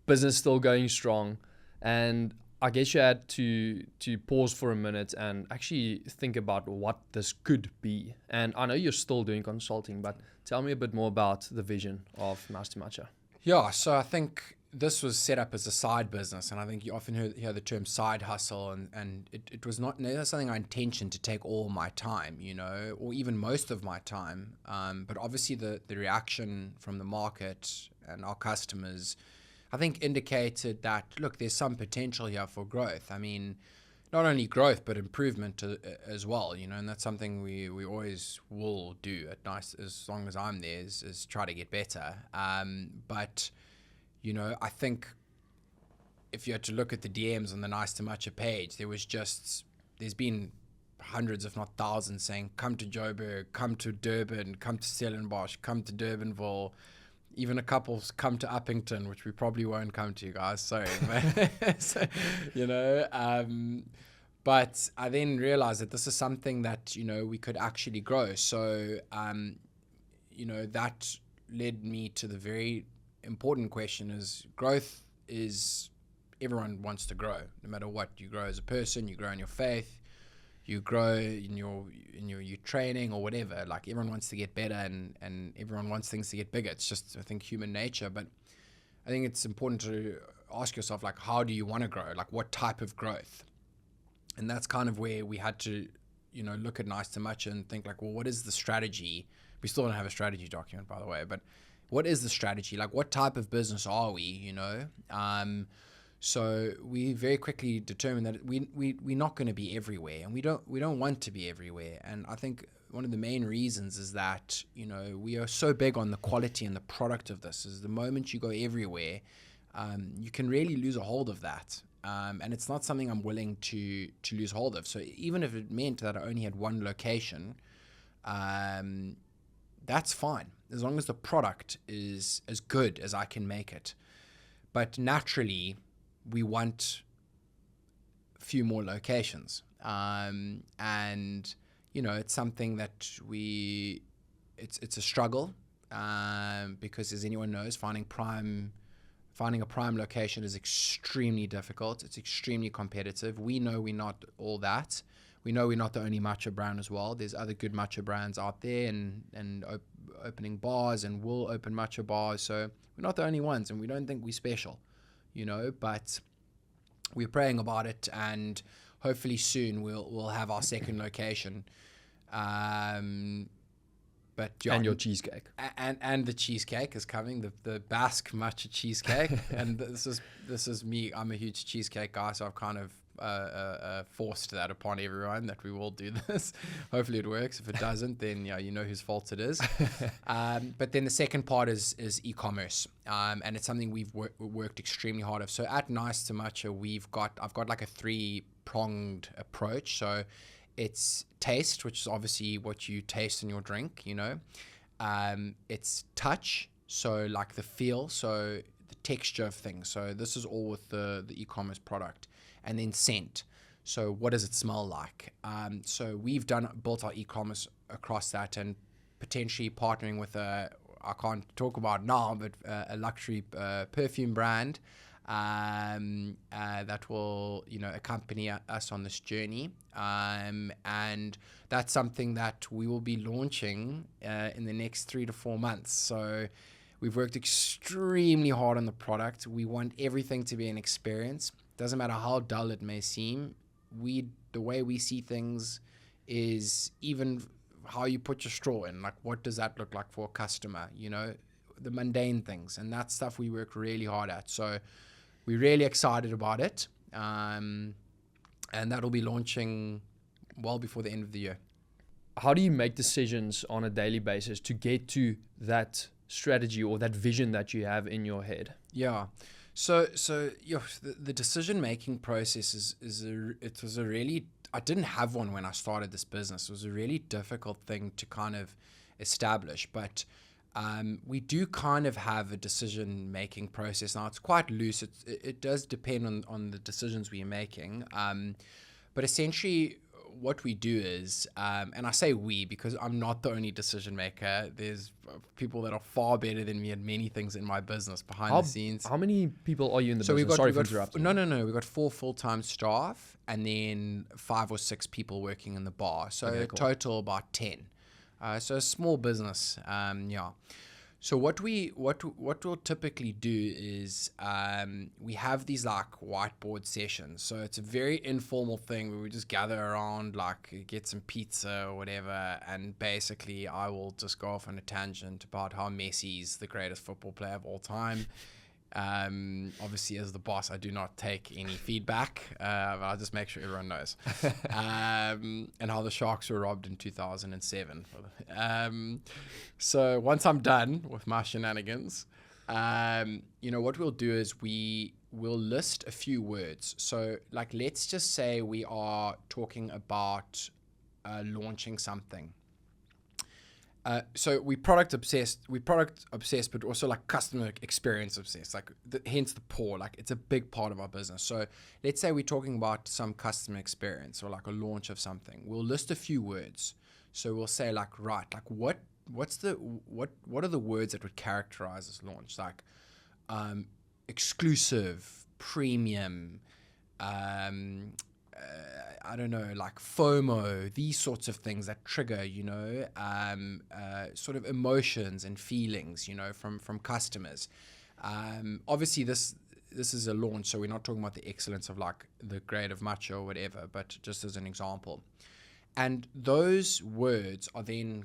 business still going strong, and I guess you had to pause for a minute and actually think about what this could be. And I know you're still doing consulting, but tell me a bit more about the vision of Nice To Matcha. Yeah, so I think this was set up as a side business, and I think you often hear the term side hustle, and it was not something I intentioned to take all my time, or even most of my time. But obviously the reaction from the market and our customers, I think indicated that, look, there's some potential here for growth. I mean, not only growth, but improvement as well, you know, and that's something we always will do at Nice, as long as I'm there, is try to get better. But, you know, I think if you had to look at the DMs on the Nice To Matcha page, there's been hundreds, if not thousands, saying, come to Joburg, come to Durban, come to Stellenbosch, come to Durbanville. Even a couple's come to Uppington, which we probably won't come to, guys. Sorry. But, so, you know, but I then realized that this is something that, you know, we could actually grow. So, you know, that led me to the very important question is growth is, everyone wants to grow, no matter what. You grow as a person, you grow in your faith, you grow in your training or whatever. Like, everyone wants to get better, and everyone wants things to get bigger. It's just, I think, human nature. But I think it's important to ask yourself, like, how do you want to grow? Like, what type of growth? And that's kind of where we had to, you know, look at Nice To Matcha and think, like, well, what is the strategy? We still don't have a strategy document, by the way, but what is the strategy? Like, what type of business are we, you know? So we very quickly determined that we're not going to be everywhere, and we don't want to be everywhere. And I think one of the main reasons is that, you know, we are so big on the quality and the product of this. Is the moment you go everywhere, you can really lose a hold of that. And it's not something I'm willing to lose hold of. So even if it meant that I only had one location, that's fine, as long as the product is as good as I can make it. But naturally, we want a few more locations. And, you know, it's something that it's a struggle, because, as anyone knows, finding a prime location is extremely difficult. It's extremely competitive. We know we're not all that. We know we're not the only matcha brand as well. There's other good matcha brands out there, and opening bars, and will open matcha bars. So we're not the only ones, and we don't think we're special, you know, but we're praying about it, and hopefully soon we'll have our second location. But yeah, and your cheesecake, and the cheesecake is coming, the Basque matcha cheesecake. And this is me. I'm a huge cheesecake guy, so I've kind of forced that upon everyone that we will do this. Hopefully it works. If it doesn't, then yeah, you know whose fault it is. But then the second part is e-commerce, and it's something we've worked extremely hard of. So at Nice To Matcha, I've got like a 3-pronged approach. So it's taste, which is obviously what you taste in your drink, you know. It's touch, so like the feel, so the texture of things. So this is all with the e-commerce product. And then scent, so what does it smell like? So we've built our e-commerce across that, and potentially partnering with I can't talk about now, but a luxury perfume brand that will, you know, accompany us on this journey. And that's something that we will be launching in the next 3 to 4 months. So we've worked extremely hard on the product. We want everything to be an experience. Doesn't matter how dull it may seem. The way we see things is even how you put your straw in. Like, what does that look like for a customer? You know, the mundane things, and that stuff we work really hard at. So we're really excited about it, and that'll be launching well before the end of the year. How do you make decisions on a daily basis to get to that strategy or that vision that you have in your head? Yeah. So the decision-making process was a really, I didn't have one when I started this business. It was a really difficult thing to kind of establish, but we do kind of have a decision-making process. Now, it's quite loose. It does depend on the decisions we are making, but essentially what we do is, and I say we because I'm not the only decision maker. There's people that are far better than me at many things in my business behind the scenes. How many people are you in the business? Sorry for interrupting. No. We've got 4 full-time staff, and then 5 or 6 people working in the bar. So okay, cool. Total about 10. So a small business. Yeah. So what we'll typically do is we have these like whiteboard sessions. So it's a very informal thing where we just gather around, like get some pizza or whatever, and basically I will just go off on a tangent about how Messi's the greatest football player of all time. Obviously, as the boss, I do not take any feedback. But I'll just make sure everyone knows. And how the Sharks were robbed in 2007. So once I'm done with my shenanigans, what we'll do is we'll list a few words. So, like, let's just say we are talking about launching something. So we product obsessed, but also like customer experience obsessed, like hence the PAW, like it's a big part of our business. So let's say we're talking about some customer experience or like a launch of something. We'll list a few words. So we'll say like, right, like what are the words that would characterize this launch? Like exclusive, premium, I don't know, like FOMO, these sorts of things that trigger, sort of emotions and feelings, from customers. Obviously, this is a launch, so we're not talking about the excellence of like the grade of matcha or whatever, but just as an example. And those words are then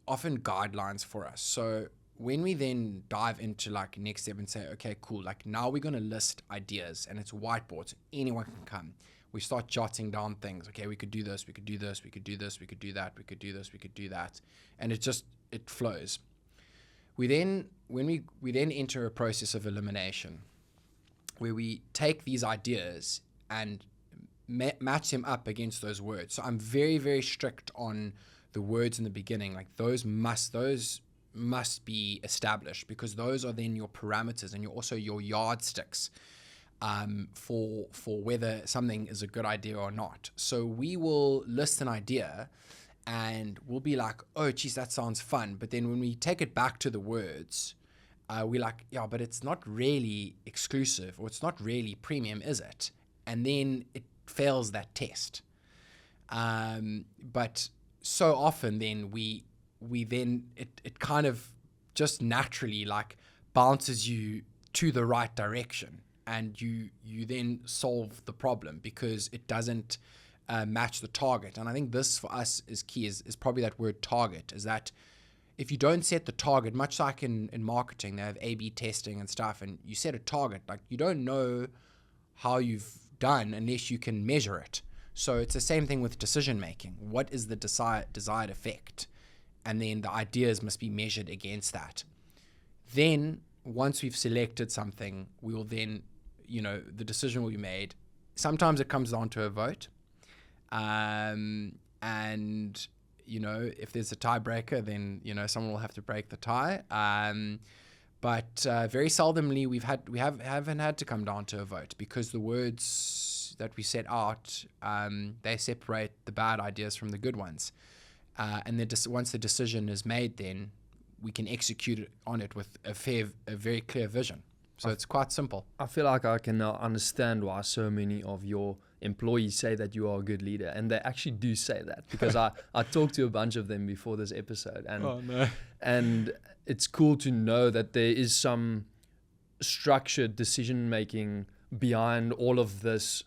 often guidelines for us. So when we then dive into like next step and say, okay, cool, like now we're going to list ideas and it's whiteboards, anyone can come. We start jotting down things. Okay, we could do this, we could do this, we could do this, we could do that, we could do this, we could do that. And it flows. We then enter a process of elimination where we take these ideas and match them up against those words. So I'm very, very strict on the words in the beginning. Like those must be established, because those are then your parameters and also your yardsticks for whether something is a good idea or not. So we will list an idea and we'll be like, oh geez, that sounds fun. But then when we take it back to the words, we're like, yeah, but it's not really exclusive, or it's not really premium, is it? And then it fails that test. But so often then it kind of just naturally like bounces you to the right direction, and you then solve the problem because it doesn't match the target. And I think this for us is key, is probably that word target, is that if you don't set the target, much like in marketing, they have A/B testing and stuff, and you set a target, like you don't know how you've done unless you can measure it. So it's the same thing with decision making. What is the desired effect? And then the ideas must be measured against that. Then once we've selected something, we will then, the decision will be made. Sometimes it comes down to a vote. And, if there's a tiebreaker, then, someone will have to break the tie. But very seldomly we haven't had to come down to a vote, because the words that we set out, they separate the bad ideas from the good ones. And then once the decision is made, then we can execute on it with a very clear vision. So it's quite simple. I feel like I can now understand why so many of your employees say that you are a good leader, and they actually do say that, because I talked to a bunch of them before this episode, and it's cool to know that there is some structured decision making behind all of this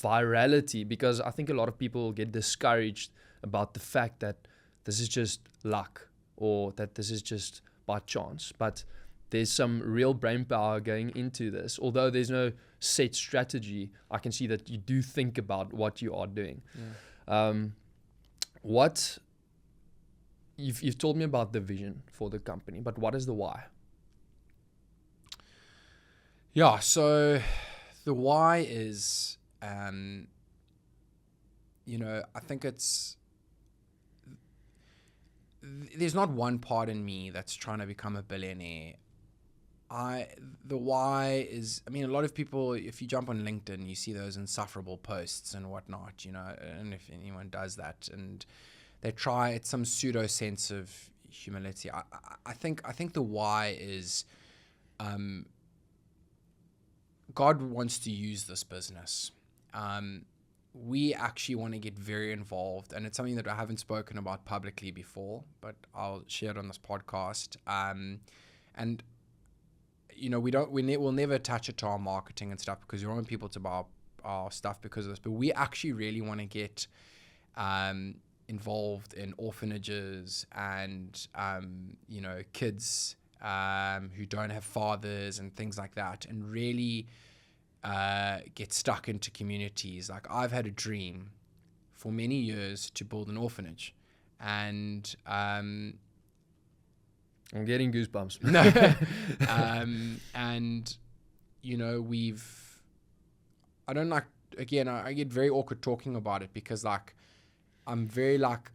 virality, because I think a lot of people get discouraged about the fact that this is just luck, or that this is just by chance. But there's some real brain power going into this. Although there's no set strategy, I can see that you do think about what you are doing. Yeah. What you've told me about the vision for the company, but what is the why? Yeah, so the why is, I think there's not one part in me that's trying to become a billionaire. The why is, a lot of people, if you jump on LinkedIn, you see those insufferable posts and whatnot, and if anyone does that, and they try, it's some pseudo sense of humility. I think the why is, God wants to use this business. We actually want to get very involved, and it's something that I haven't spoken about publicly before, but I'll share it on this podcast. And we'll never touch it to our marketing and stuff, because we want people to buy our stuff because of this. But we actually really want to get involved in orphanages and kids who don't have fathers and things like that, and really get stuck into communities. Like, I've had a dream for many years to build an orphanage, and I'm getting goosebumps. No. And, you know, I don't like, again, I get very awkward talking about it because, like, I'm very, like,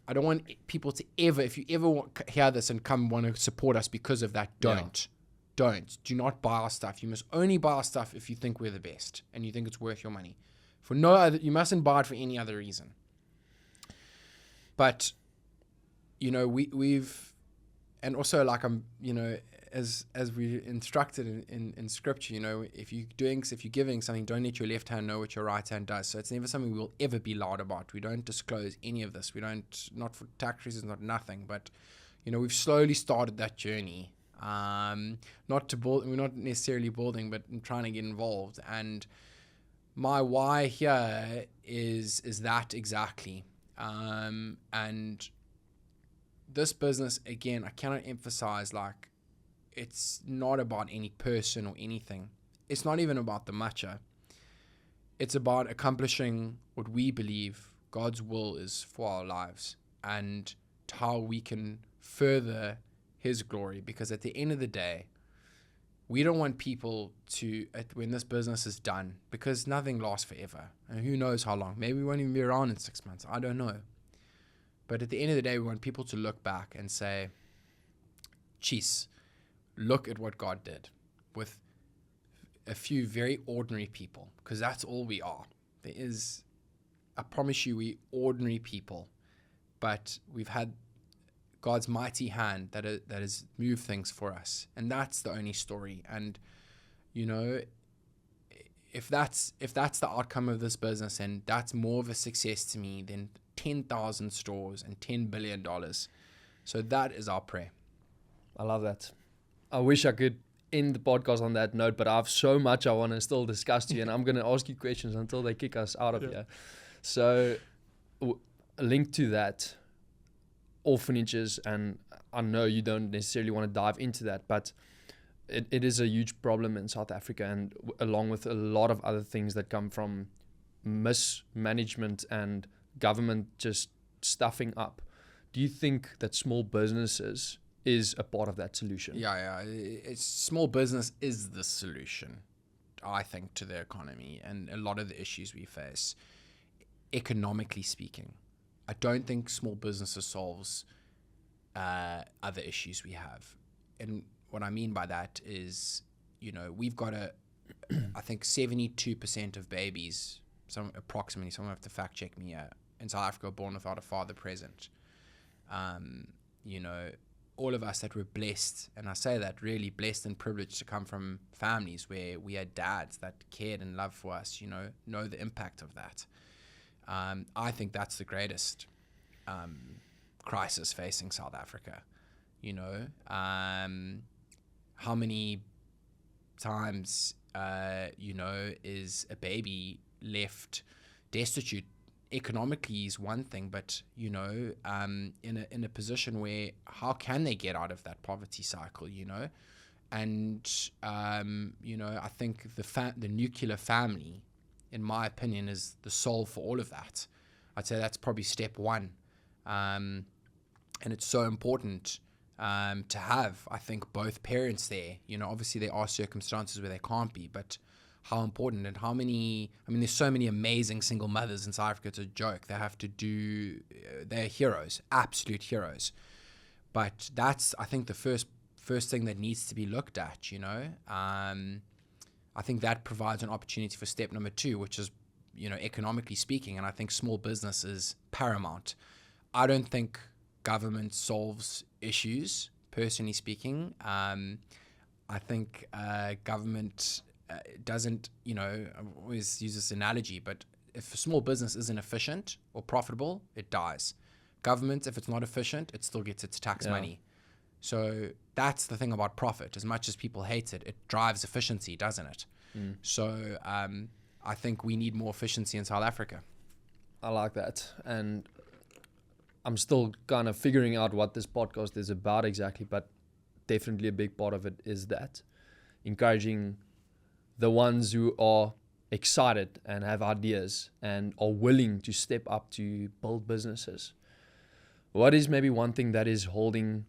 I don't want people to ever, if you ever hear this and come want to support us because of that, don't. Do not buy our stuff. You must only buy our stuff if you think we're the best and you think it's worth your money. For no other, you mustn't buy it for any other reason. But, you know, we've, and also, like, I'm, you know, as we instructed in scripture, you know, if you're giving something, don't let your left hand know what your right hand does. So it's never something we'll ever be loud about. We don't disclose any of this. We don't, not for tax reasons, not nothing. But, you know, we've slowly started that journey. Not to build, we're not necessarily building, but I'm trying to get involved. And my why here is that exactly. And this business, again, I cannot emphasize, like, it's not about any person or anything. It's not even about the matcha. It's about accomplishing what we believe God's will is for our lives and how we can further His glory. Because at the end of the day, we don't want people to, when this business is done, because nothing lasts forever. And who knows how long. Maybe we won't even be around in 6 months. I don't know. But at the end of the day, we want people to look back and say, geez, look at what God did with a few very ordinary people, because that's all we are. I promise you, we ordinary people, but we've had God's mighty hand that has moved things for us. And that's the only story. And, you know, if that's the outcome of this business, and that's more of a success to me than 10,000 stores and $10 billion. So that is our prayer. I love that. I wish I could end the podcast on that note, but I have so much I want to still discuss to you, and I'm going to ask you questions until they kick us out of here. So a link to that, orphanages, and I know you don't necessarily want to dive into that, but it is a huge problem in South Africa, and along with a lot of other things that come from mismanagement and government just stuffing up. Do you think that small businesses is a part of that solution? Yeah. Small business is the solution, I think, to the economy and a lot of the issues we face, economically speaking. I don't think small businesses solves other issues we have. And what I mean by that is, you know, we've got I think 72% of babies, approximately, someone have to fact check me, in South Africa are born without a father present. You know, all of us that were blessed, and I say that really blessed and privileged to come from families where we had dads that cared and loved for us, you know the impact of that. I think that's the greatest crisis facing South Africa. You know, how many times, you know, is a baby left destitute? Economically is one thing, but, you know, in a position where how can they get out of that poverty cycle, you know? And, you know, I think the nuclear family, in my opinion, is the solve for all of that. I'd say that's probably step one. And it's so important to have, I think, both parents there. You know, obviously there are circumstances where they can't be, but how important and how many, I mean, there's so many amazing single mothers in South Africa. It's a joke. They have to do, they're heroes, absolute heroes. But that's, I think, the first thing that needs to be looked at, you know. I think that provides an opportunity for step number 2, which is, you know, economically speaking. And I think small business is paramount. I don't think government solves issues, personally speaking. I think government doesn't, you know, I always use this analogy, but if a small business isn't efficient or profitable, it dies. Government, if it's not efficient, it still gets its tax money. So that's the thing about profit. As much as people hate it, it drives efficiency, doesn't it? So I think we need more efficiency in South Africa. I like that. And I'm still kind of figuring out what this podcast is about exactly, but definitely a big part of it is that. Encouraging the ones who are excited and have ideas and are willing to step up to build businesses. What is maybe one thing that is holding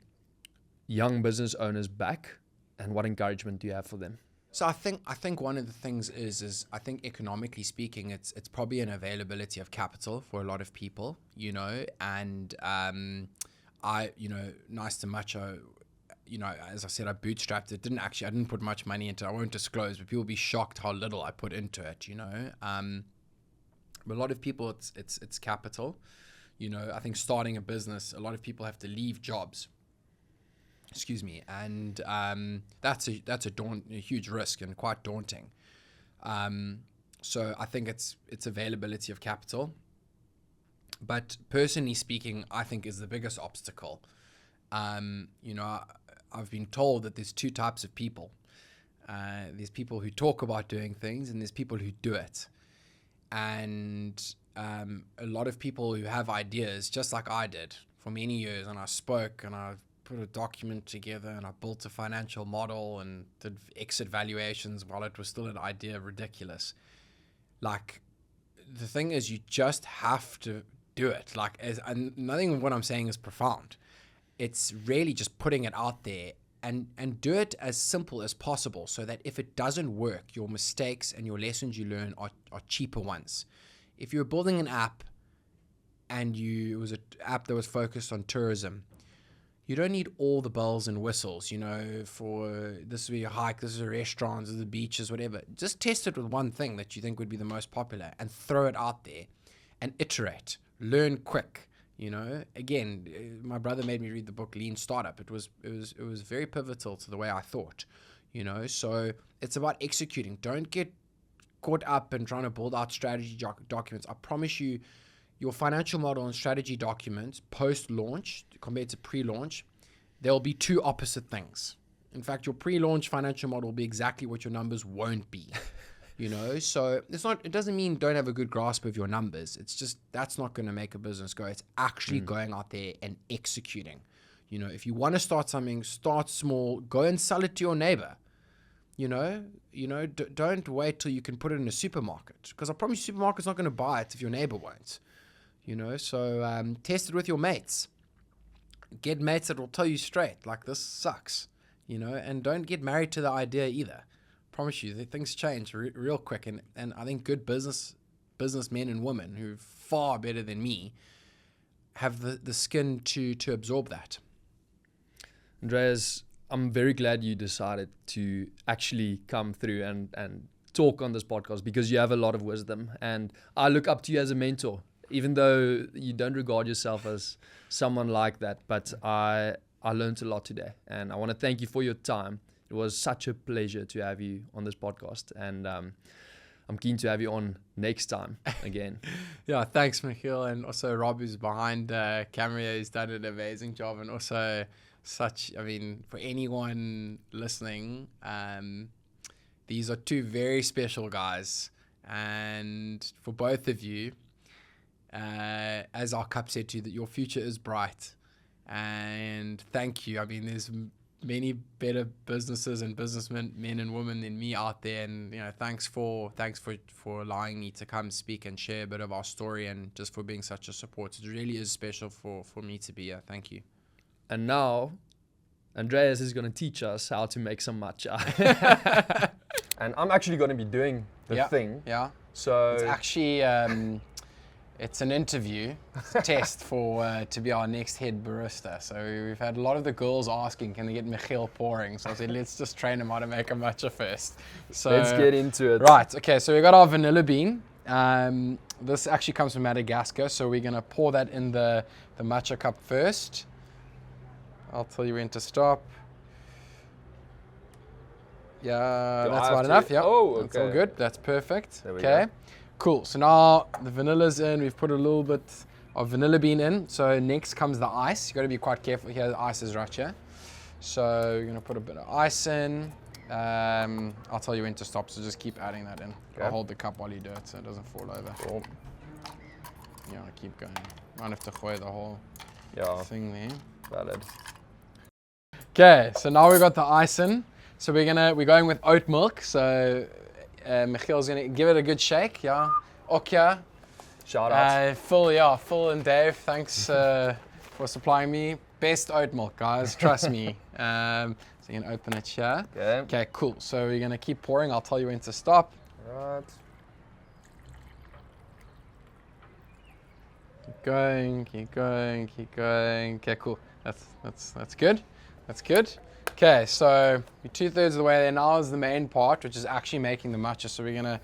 young business owners back, and what encouragement do you have for them? So I think one of the things is I think economically speaking, it's probably an availability of capital for a lot of people, you know, and Nice To Matcha, you know, as I said, I bootstrapped it. I didn't put much money into it. I won't disclose, but people will be shocked how little I put into it, you know. But a lot of people, it's capital. You know, I think starting a business, a lot of people have to leave jobs. Excuse me, and that's a huge risk and quite daunting. So I think it's availability of capital. But personally speaking, I think is the biggest obstacle. You know, I've been told that there's two types of people. There's people who talk about doing things, and there's people who do it. And a lot of people who have ideas, just like I did for many years, and I spoke and I put a document together and I built a financial model and did exit valuations while it was still an idea, ridiculous. Like, the thing is, you just have to do it. Like, nothing of what I'm saying is profound. It's really just putting it out there and do it as simple as possible, so that if it doesn't work, your mistakes and your lessons you learn are cheaper ones. If you're building an app and it was an app that was focused on tourism, you don't need all the bells and whistles, you know, for this is where you hike, this is a restaurant, this is the beaches, whatever. Just test it with one thing that you think would be the most popular and throw it out there and iterate. Learn quick, you know. Again, my brother made me read the book Lean Startup. It was very pivotal to the way I thought, you know. So it's about executing. Don't get caught up in trying to build out strategy documents. I promise you, your financial model and strategy documents post-launch compared to pre-launch, there'll be two opposite things. In fact, your pre-launch financial model will be exactly what your numbers won't be. You know, so it doesn't mean don't have a good grasp of your numbers. It's just, that's not going to make a business go. It's actually going out there and executing. You know, if you want to start something, start small, go and sell it to your neighbor. You know, don't wait till you can put it in a supermarket, because I promise you, supermarket's not going to buy it if your neighbor won't. You know, so test it with your mates. Get mates that will tell you straight, like, this sucks, you know, and don't get married to the idea either. Promise you, things change real quick, and I think good businessmen and women who are far better than me have the skin to absorb that. Andreas, I'm very glad you decided to actually come through and talk on this podcast, because you have a lot of wisdom, and I look up to you as a mentor, even though you don't regard yourself as someone like that. But I learned a lot today, and I want to thank you for your time. It was such a pleasure to have you on this podcast, and I'm keen to have you on next time again. Yeah, thanks, Michiel, and also Rob, who's behind camera. He's done an amazing job, and also for anyone listening, these are two very special guys, and for both of you, as our cup said to you, that your future is bright, and thank you. I mean, there's many better businesses and businessmen, men and women, than me out there, and you know, thanks for allowing me to come speak and share a bit of our story, and just for being such a support. It really is special for me to be here. Thank you. And now Andreas is going to teach us how to make some matcha. And I'm actually going to be doing the thing. Yeah. So it's actually it's an interview test for to be our next head barista. So we've had a lot of the girls asking, can they get Michiel pouring? So I said, let's just train him how to make a matcha first. So let's get into it. Right. Okay. So we got our vanilla bean. This actually comes from Madagascar. So we're gonna pour that in the matcha cup first. I'll tell you when to stop. Yeah, that's about enough. Yeah. Oh, okay. That's all good. That's perfect. There we Okay. go. Cool. So now the vanilla's in. We've put a little bit of vanilla bean in. So next comes the ice. You got to be quite careful here. The ice is right here. So you're gonna put a bit of ice in. I'll tell you when to stop. So just keep adding that in. Okay. I'll hold the cup while you do it so it doesn't fall over. Cool. Yeah, keep going. Might have to gooi the whole thing there. Valid. Okay, so now we've got the ice in. So we're going with oat milk. So Michiel's gonna give it a good shake. Yeah. Okja. Shout out. Phil and Dave, thanks for supplying me. Best oat milk, guys. Trust me. So you can open it here. Okay, cool. So we're gonna keep pouring. I'll tell you when to stop. Right. Keep going. Okay, cool. That's good. That's good. Okay, so we're 2/3 of the way there. Now is the main part, which is actually making the matcha. So we're gonna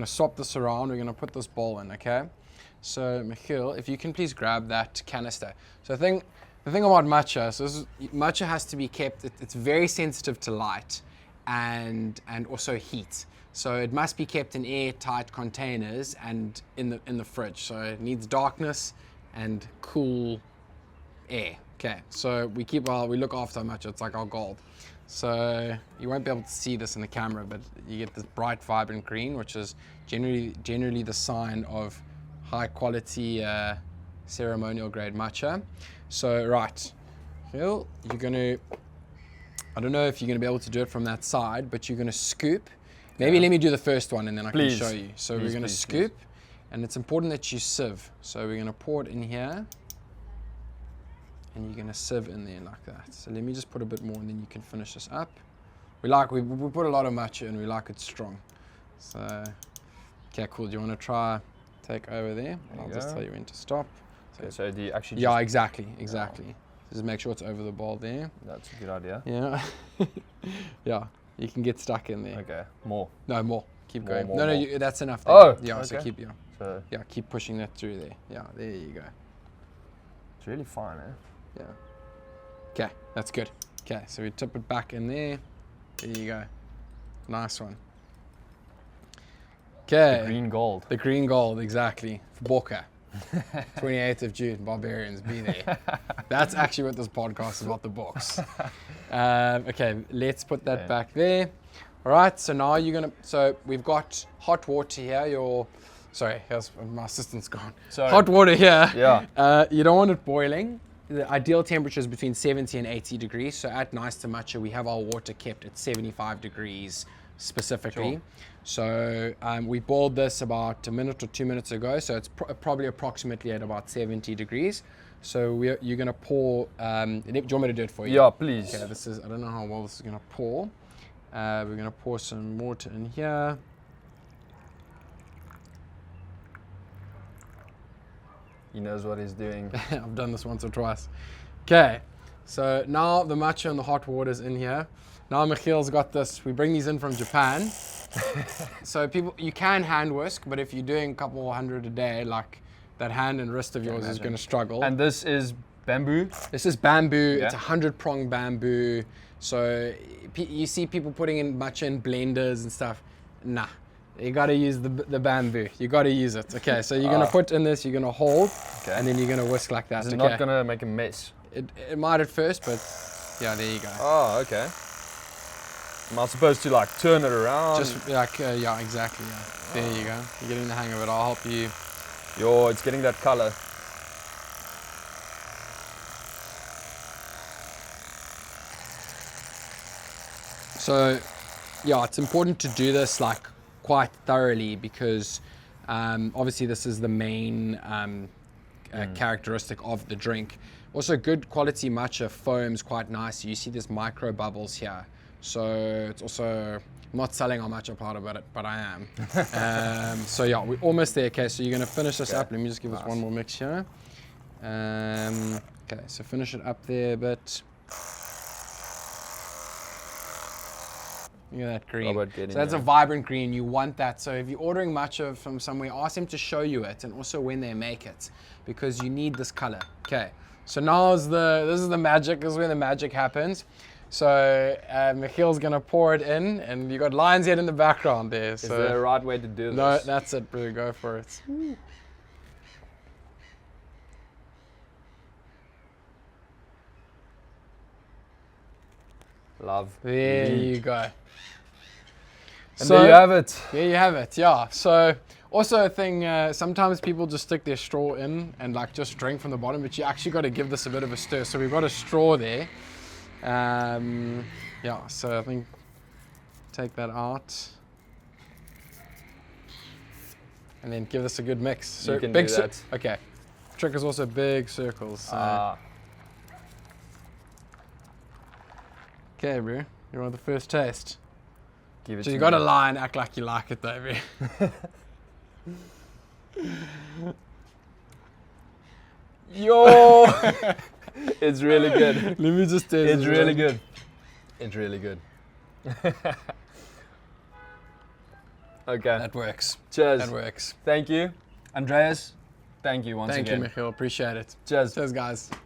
swap this around. We're gonna put this bowl in. Okay. So Michiel, if you can please grab that canister. So the thing about matcha, matcha has to be kept. It's very sensitive to light and also heat. So it must be kept in airtight containers and in the fridge. So it needs darkness and cool air. Okay, so we look after our matcha. It's like our gold. So you won't be able to see this in the camera, but you get this bright, vibrant green, which is generally the sign of high quality ceremonial grade matcha. So right, Phil, I don't know if you're gonna be able to do it from that side, but you're gonna scoop. Maybe let me do the first one and then I can show you. So we're gonna scoop, and it's important that you sieve. So we're gonna pour it in here, and you're gonna sieve in there like that. So let me just put a bit more, and then you can finish this up. We put a lot of matcha in. We like it strong. So okay, cool. Do you want to try? Take over there, and I'll just tell you when to stop. So do you actually? Yeah, exactly. Just make sure it's over the bowl there. That's a good idea. Yeah. Yeah, you can get stuck in there. Okay, more. No, more. Keep going. More. No, that's enough there. Oh, yeah. okay. So keep pushing that through there. Yeah, there you go. It's really fine, eh? Yeah. Okay, that's good. Okay, so we tip it back in there. There you go. Nice one. Okay. The green gold. The green gold, exactly. Bokke. 28th of June, Barbarians, be there. That's actually what this podcast is about, the box. Okay, let's put that back there. All right, so now so we've got hot water here. Sorry, my assistant's gone. Sorry. Hot water here. Yeah. You don't want it boiling. The ideal temperature is between 70 and 80 degrees. So at Nice To Matcha, we have our water kept at 75 degrees specifically. Sure. So we boiled this about a minute or 2 minutes ago. So it's probably approximately at about 70 degrees. So you're going to pour, do you want me to do it for you? Yeah, please. Okay, I don't know how well this is going to pour. We're going to pour some water in here. He knows what he's doing. I've done this once or twice. Okay, so now the matcha and the hot water is in here. Now Michiel's got this. We bring these in from Japan. So you can hand whisk, but if you're doing a couple hundred a day, like that hand and wrist of yours is going to struggle. And this is bamboo? This is bamboo. Yeah. It's 100-prong bamboo. So you see people putting in matcha in blenders and stuff. Nah. You gotta use the bamboo. You gotta use it. Okay, so you're gonna put in this, you're gonna hold, and then you're gonna whisk like that. It's not gonna make a mess. It might at first, but yeah, there you go. Oh, okay. Am I supposed to like turn it around? Just like, yeah, exactly. Yeah. There you go. You're getting the hang of it. I'll help you. It's getting that color. So, yeah, it's important to do this like quite thoroughly because obviously this is the main characteristic of the drink. Also, good quality matcha foams quite nice. You see these micro bubbles here. So it's also, I'm not selling our matcha powder, but I am. So yeah, we're almost there. Okay, so you're gonna finish this up. Let me just give us one more mix here. Okay, so finish it up there a bit. Look at that green. So that's a vibrant green. You want that. So if you're ordering matcha from somewhere, ask them to show you it and also when they make it, because you need this color. Okay. So now this is the magic. This is where the magic happens. So Michiel's gonna pour it in, and you got Lion's Head in the background there. So is there a right way to do this? No, that's it, bro. Go for it. Love. There you go. And so, there you have it. There you have it, yeah. So also a thing, sometimes people just stick their straw in and like just drink from the bottom, but you actually got to give this a bit of a stir. So we've got a straw there. Yeah, so I think take that out. And then give this a good mix. So You can big do that. Okay. Trick is also big circles. So. Okay, bro. You want the first taste? Give it So to you me. got to lie and act like you like it, though, bro. Yo! It's really good. Let me just taste It's really good. It's really good. Okay. That works. Cheers. That works. Thank you. Andreas, thank you once Thank again. you, Michiel. Appreciate it. Cheers. Cheers, guys.